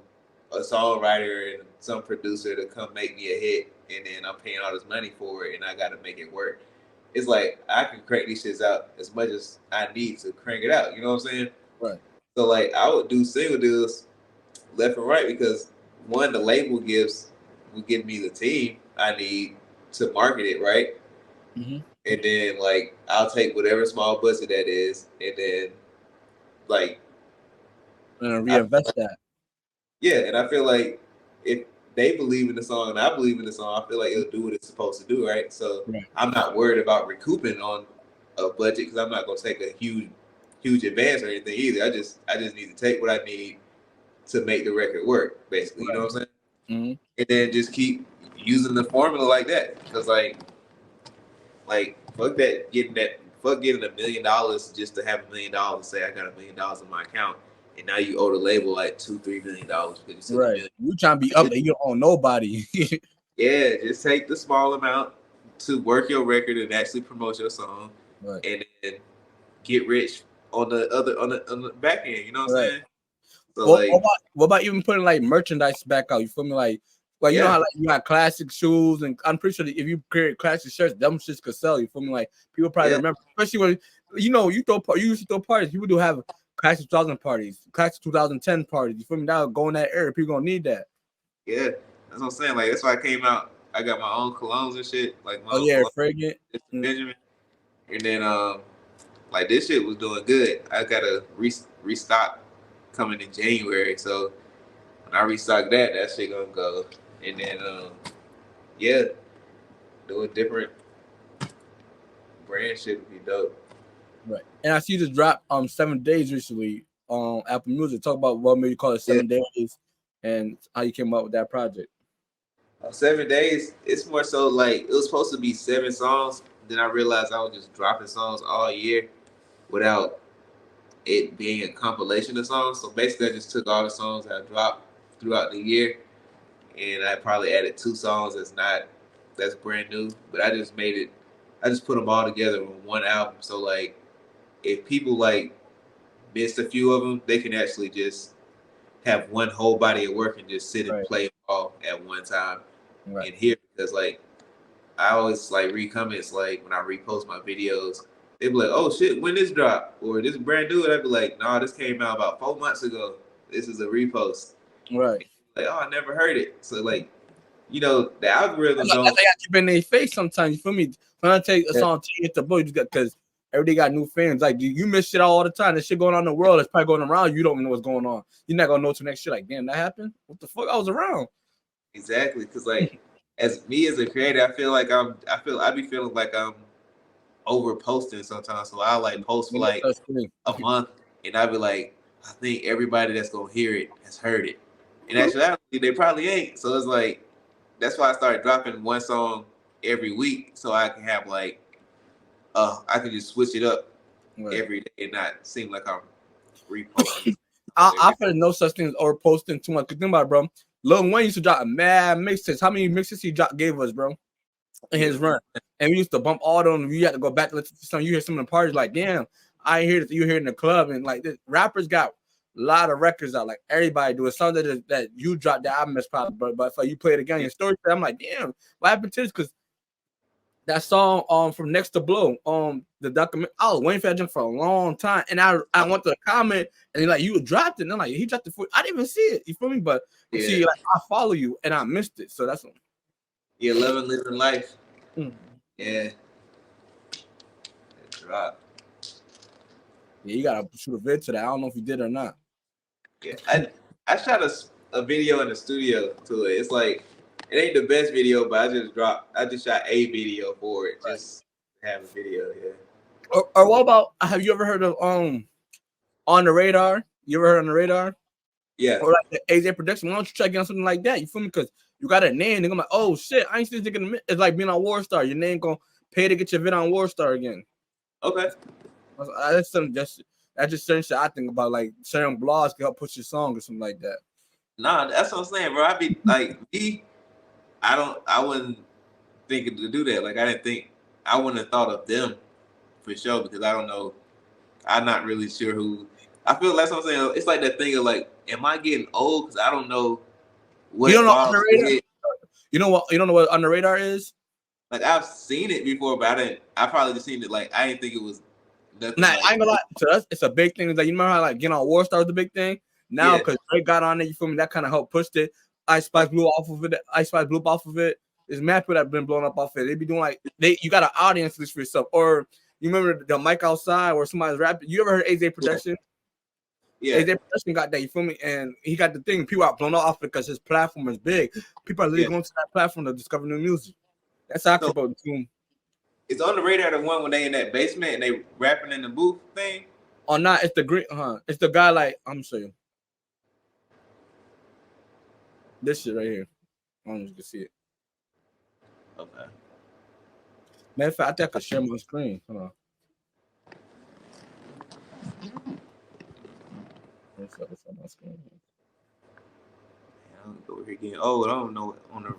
S3: a songwriter and some producer to come make me a hit. And then I'm paying all this money for it, and I got to make it work. It's like I can crank these shits out as much as I need to crank it out. You know what I'm saying?
S2: Right.
S3: So like I would do single deals left and right because one, the label will give me the team I need to market it, right? Mm-hmm. And then like I'll take whatever small budget that is, and then like
S2: reinvest that.
S3: Yeah, and I feel like if they believe in the song and I believe in the song, I feel like it'll do what it's supposed to do, right? So I'm not worried about recouping on a budget because I'm not gonna take a huge advance or anything either. I just need to take what I need to make the record work, basically. You know what I'm saying? Mm-hmm. And then just keep using the formula like that. Because like fuck getting $1 million just to have $1 million and say I got $1 million in my account. And now you owe the label like $2-3 million because you said
S2: right. You trying to be up there, you don't owe nobody.
S3: Yeah, just take the small amount to work your record and actually promote your song, right. And then get rich on the back end. You know what I'm saying? So
S2: what about even putting like merchandise back out? You feel me? Like you know how like you got classic shoes, and I'm pretty sure that if you create classic shirts, them shits could sell. You feel me? Like people probably remember, especially when you used to throw parties. People do have Class 2000 parties, class 2010 parties. You feel me? Now go in that era. People gonna need that.
S3: Yeah, that's what I'm saying. Like that's why I came out. I got my own colognes and shit. Like my own cologne,
S2: fragrant.
S3: Benjamin. And then like this shit was doing good. I gotta restock coming in January. So when I restock that shit gonna go. And then yeah, doing different brand shit would be dope.
S2: Right. And I see you just dropped 7 days recently on Apple Music. Talk about what made you call it 7 days and how you came up with that project.
S3: 7 days, it's more so like it was supposed to be 7 songs. Then I realized I was just dropping songs all year without it being a compilation of songs. So basically I just took all the songs that I dropped throughout the year and I probably added 2 songs that's brand new. But I just put them all together in one album. So like if people like missed a few of them, they can actually just have one whole body of work and just sit and play them all at one time and hear. Because like I always like read comments like when I repost my videos, they be like, "Oh shit, when this drop?" or "This is brand new," and I'd be like, "Nah, this came out about 4 months ago. This is a repost."
S2: Right.
S3: Like, "Oh, I never heard it." So like, you know, the algorithm don't.
S2: They got keep in their face sometimes. You feel me? When I take a song to hit the boy, you got because everybody got new fans. Like you miss shit all the time. There's shit going on in the world. It's probably going around. You don't know what's going on. You're not gonna know till next shit. Like, damn, that happened. What the fuck? I was around.
S3: Exactly, because like as me as a creator, I feel like I be feeling like I'm over posting sometimes. So I like post for like a month, and I be like, I think everybody that's gonna hear it has heard it. And actually, they probably ain't. So it's like that's why I started dropping one song every week, so I can have like I can just switch it up every day and not seem like I'm reposting.
S2: I feel no such thing as over posting too much. Think about it, bro. Lil Wayne used to drop mad mixes. How many mixes he gave us, bro, in his run? And we used to bump all of them. You had to go back to listen to some. You hear some of the parties like, damn, I hear that you hear in the club. And like this, rappers got a lot of records out. Like everybody do it. Something that you dropped the album is probably, but if you play it again, your story, I'm like, damn, what happened to this? Because that song from Next to Blow the document, I was waiting for that junk for a long time, and I went to the comment and he like, you dropped it, and I'm like, he dropped it for I didn't even see it, you feel me? But see, like I follow you and I missed it, so that's what.
S3: Yeah, living life. Yeah, drop.
S2: Yeah, you gotta shoot a vid to that. I don't know if you did or not.
S3: Yeah, I shot a video in the studio to it. It's like it ain't the best video, but I just shot a video for it. Just have a video,
S2: Or what about, have you ever heard of On the Radar? You ever heard On the Radar?
S3: Yeah.
S2: Or like the AJ production. Why don't you try getting something like that? You feel me? Because you got a name, and I'm like, oh shit, I ain't still thinking it's like being on Warstar. Your name gonna pay to get your vid on Warstar again.
S3: Okay.
S2: That's something that's just certain shit I think about, like certain blogs can help push your song or something like that.
S3: Nah, that's what I'm saying, bro. I be like me. I wouldn't think to do that. Like I wouldn't have thought of them for sure because I don't know. I'm not really sure who. I feel like that's what I'm saying. It's like that thing of like, am I getting old? Because I don't know what.
S2: You don't know On the Radar? You know what? You don't know what On the Radar is?
S3: Like I've seen it before, but I probably just seen it. Like I didn't think it was nothing.
S2: Nah,
S3: like,
S2: I ain't gonna lie. To us, it's a big thing. Like you remember how like getting on Warstar was the big thing. Now because Drake got on it, you feel me? That kind of helped push it. Ice Spice blew off of it. Ice Spice blew up off of it. There's mad people that have been blown up off it. They be doing like you got an audience list for yourself. Or you remember the mic outside where somebody's rapping. You ever heard AJ Production?
S3: Yeah.
S2: AJ Production got that. You feel me? And he got the thing. People are blown off because his platform is big. People are literally going to that platform to discover new music. That's how I keep up with him.
S3: It's On the Radar the one when they in that basement and they rapping in the booth thing?
S2: Or not? It's the green. It's the guy like I'm gonna show you. This shit right here. I don't know if you can see it.
S3: Okay.
S2: Matter of fact, I think I could share my screen. Hold on. What's up on my screen?
S3: I'm over here getting old. I don't know what on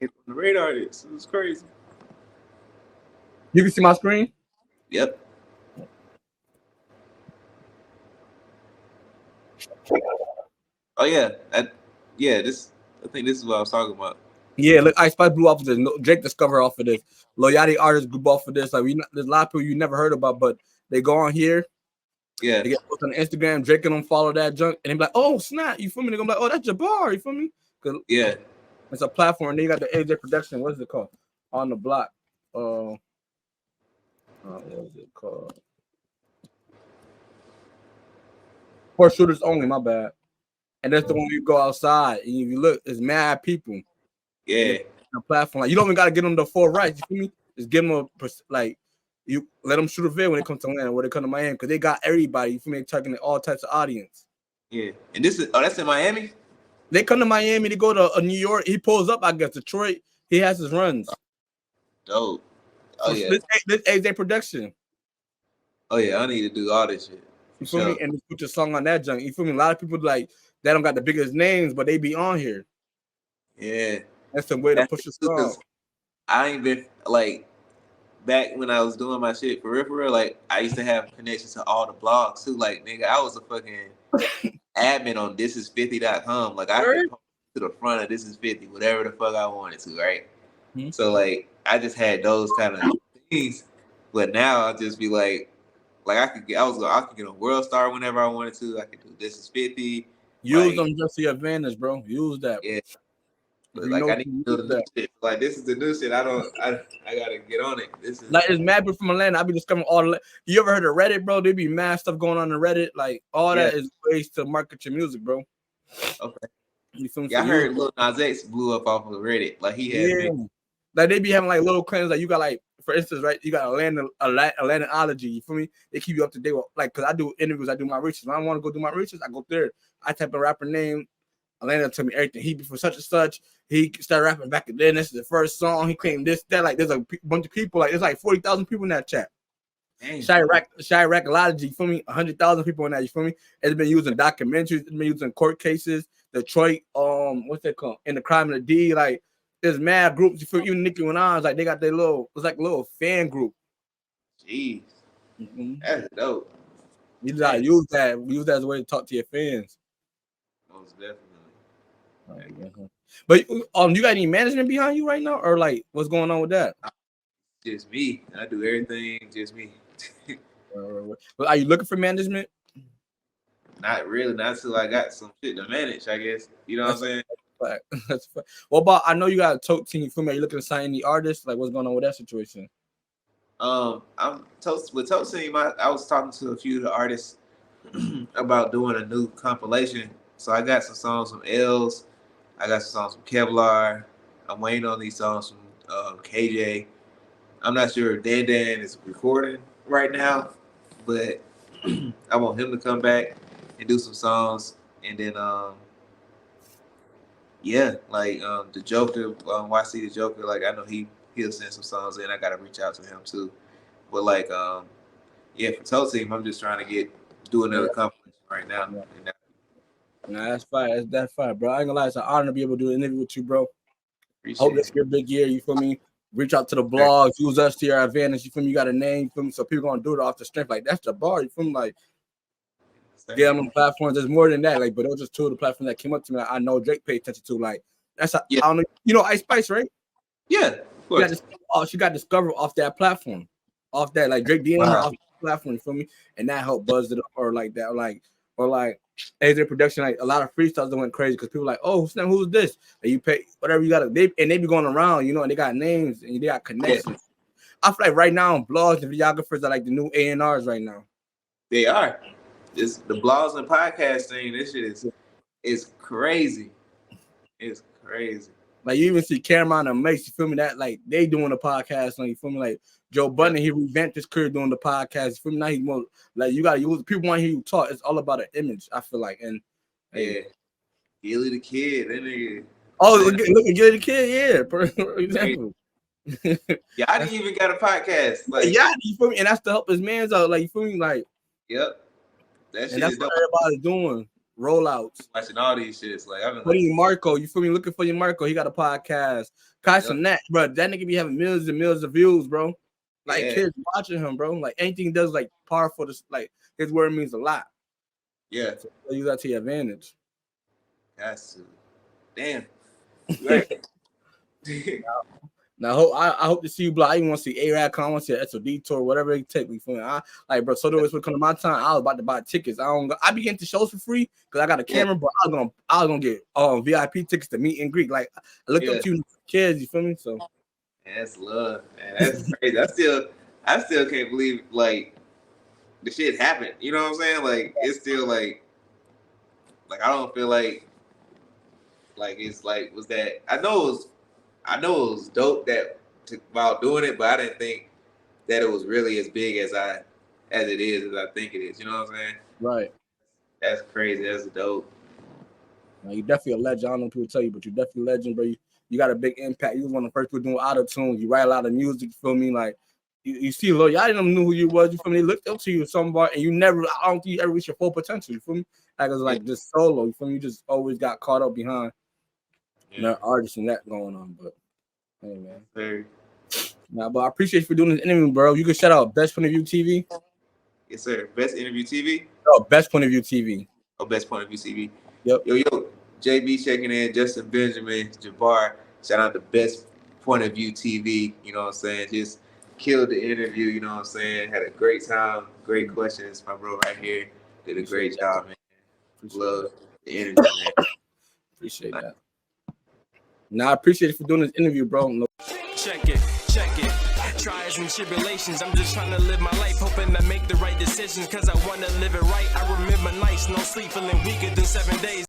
S3: the radar is. It's crazy.
S2: You can see my screen?
S3: Yep. Oh yeah. I think this is what I was talking about.
S2: Yeah, look, Ice Spice blew off of this. Drake discovered off of this. Lil Yachty artists grew off of this. Like there's a lot of people you never heard about, but they go on here
S3: Yeah.
S2: They get posted on Instagram, Drake and them follow that junk, and they be like, oh snap, you feel me? They gonna be like, oh, that's JBar, you feel me? Cause
S3: Yeah.
S2: it's a platform. They got the AJ production. What is it called? On the block. What is it called? For shooters only. My bad. And that's the one you go outside and if you look, it's mad people.
S3: Yeah.
S2: The platform. Like, you don't even gotta get them the full rights. You feel me? Just give them like you let them shoot a video when they come to Atlanta, when they come to Miami, because they got everybody. You feel me? Targeting all types of audience.
S3: Yeah. And this is that's in Miami.
S2: They come to Miami. They go to New York. He pulls up. I guess Detroit. He has his runs.
S3: Dope. Oh yeah.
S2: This AJ production.
S3: Oh yeah. I need to do all this shit.
S2: You feel me? And just put your song on that junk. You feel me? A lot of people like they don't got the biggest names, but they be on here.
S3: Yeah.
S2: That's the way to push your song.
S3: I ain't been like back when I was doing my shit for real. Like I used to have connections to all the blogs too. Like nigga, I was a fucking admin on thisis50.com. Like I could post to the front of This Is 50, whatever the fuck I wanted to, right? Mm-hmm. So like I just had those kind of things. But now I'll just be like I could get a World Star whenever I wanted to. I could do This Is 50.
S2: Use them just to your advantage, bro. Use that.
S3: Yeah. But like I need to do the new shit. Like this is the new shit. I gotta get on it. This is
S2: like it's mad people from Atlanta. I be discovering all the. You ever heard of Reddit, bro? There be mad stuff going on in Reddit. Like all that is ways to market your music, bro.
S3: Okay.
S2: You feel me?
S3: Yeah, I heard Lil Nas X blew up off of Reddit. Like he had
S2: like they be having like little claims. Like you got like, for instance, right? You got Atlantaology. You feel me? They keep you up to date with, like, cause I do interviews. I do my research. When I want to go do my research, I go there. I type a rapper name. Atlanta tell me everything. He be for such and such. He started rapping back then. This is the first song. He claimed this, that. Like, there's a bunch of people. Like, there's like 40,000 people in that chat. Chiracology, you feel me? 100,000 people in that. You feel me? It's been using documentaries. It's been using court cases. Detroit, what's that called? In the Crime of the D. Like, there's mad groups. You feel even Nicki Minaj, like they got their little. It's like a little fan group.
S3: Jeez, that's dope.
S2: You gotta use that. Use that as a way to talk to your fans.
S3: Most definitely.
S2: But you got any management behind you right now, or like what's going on with that?
S3: Just me. I do everything. Just me.
S2: Are you looking for management?
S3: Not really. Not until I got some shit to manage. I guess you know what I'm saying.
S2: That's fine. Well, about I know you got a TOKE team. You feel me? Are you looking to sign any artists? Like what's going on with that situation?
S3: I'm with TOKE team. I was talking to a few of the artists about doing a new compilation. So I got some songs from Els. I got some songs from Kevlar. I'm waiting on these songs from KJ. I'm not sure if Dan is recording right now, but I want him to come back and do some songs. And then, the Joker, YC the Joker, like I know he'll send some songs in. I got to reach out to him too. But like, for TOKE team, I'm just trying to do another compilation right now.
S2: Yeah. Nah, that's fine. That's fine, bro. I ain't gonna lie. It's an honor to be able to do an interview with you, bro. Hope this your big year. You feel me? Reach out to the blogs. Use us to your advantage. You feel me? You got a name. You feel me? So people gonna do it off the strength. Like that's JaBar. You feel me? Like get on the platforms. There's more than that. Like, but those just two of the platforms that came up to me. Like, I know Drake paid attention to. Like that's I don't know. You know Ice Spice, right?
S3: Yeah. Of course.
S2: She got discovered off that platform. Off that, like Drake DM her off the platform. You feel me? And that helped buzz it up, or like that, or like AJ production, like a lot of freestyles that went crazy because people like, oh, snap, who's this? And you pay whatever you gotta, they be going around, you know, and they got names and they got connections. I feel like right now, blogs and videographers are like the new A&Rs right now.
S3: They are. It's the blogs and podcast thing. This shit is crazy. It's crazy.
S2: Like you even see Cameron and Mace, you feel me? That like they doing the podcast, like you feel me? Like Joe Budden, he revamped his career doing the podcast. You feel me? Now he's more like you gotta use people want to hear you talk. It's all about an image, I feel like. And
S3: Gilly the Kid, that nigga.
S2: Oh, look at Gilly the Kid, for example.
S3: Yeah, I didn't even got a podcast. Like,
S2: you feel me? And that's to help his man's out. Like you feel me? Like,
S3: yep. That shit
S2: that's
S3: is
S2: what everybody's doing. Rollouts.
S3: Watching all these shits. Like I've been
S2: putting Marco, you feel me? Looking for your Marco. He got a podcast. Kyson Nat, bro. That nigga be having millions and millions of views, bro. Like kids watching him, bro. Like anything he does, like powerful. Like his word means a lot.
S3: Yeah.
S2: So use that to your advantage.
S3: That's damn. Right.
S2: Now, I hope to see you, bro. I even want to see A-Rad come. I want to see an SOD tour, whatever it take me. Like, bro, so always would come to my time. I was about to buy tickets. I be getting to shows for free because I got a camera, but I was gonna get VIP tickets to meet and greet. Like, I looked up to you kids. You feel me? So
S3: that's love, man. That's crazy. I still can't believe like the shit happened. You know what I'm saying? Like, it's still like I don't feel like it's like was that I know it was dope about doing it, but I didn't think that it was really as big as I think it is. You know what I'm saying?
S2: Right.
S3: That's crazy. That's dope.
S2: Now, you're definitely a legend. I don't know if people tell you, but you're definitely a legend, bro. You got a big impact. You was one of the first people doing Autotone. You write a lot of music. You feel me? Like you see, Lil Yachty didn't know who you was. You feel me? They looked up to you somebody, and I don't think you ever reached your full potential. You feel me? Like it was like just solo. You feel me? You just always got caught up behind the artists and that going on. But hey, man.
S3: Very.
S2: Nah, but I appreciate you for doing this interview, bro. You can shout out Best Point of View TV.
S3: Yes, sir. Best Interview TV.
S2: Oh, Best Point of View TV.
S3: Oh, Best Point of View TV.
S2: Yep.
S3: Yo, JB checking in. Justin Benjmains, JBar. Shout out to Best Point of View TV. You know what I'm saying? Just killed the interview. You know what I'm saying? Had a great time. Great questions. My bro right here did a great job, man. Love the interview, man.
S2: Appreciate that. Nah, I appreciate you for doing this interview, bro.
S4: Check it. Trials and tribulations, I'm just trying to live my life, hoping I make the right decisions, cause I want to live it right. I remember nights, no sleep, feeling weaker than 7 days.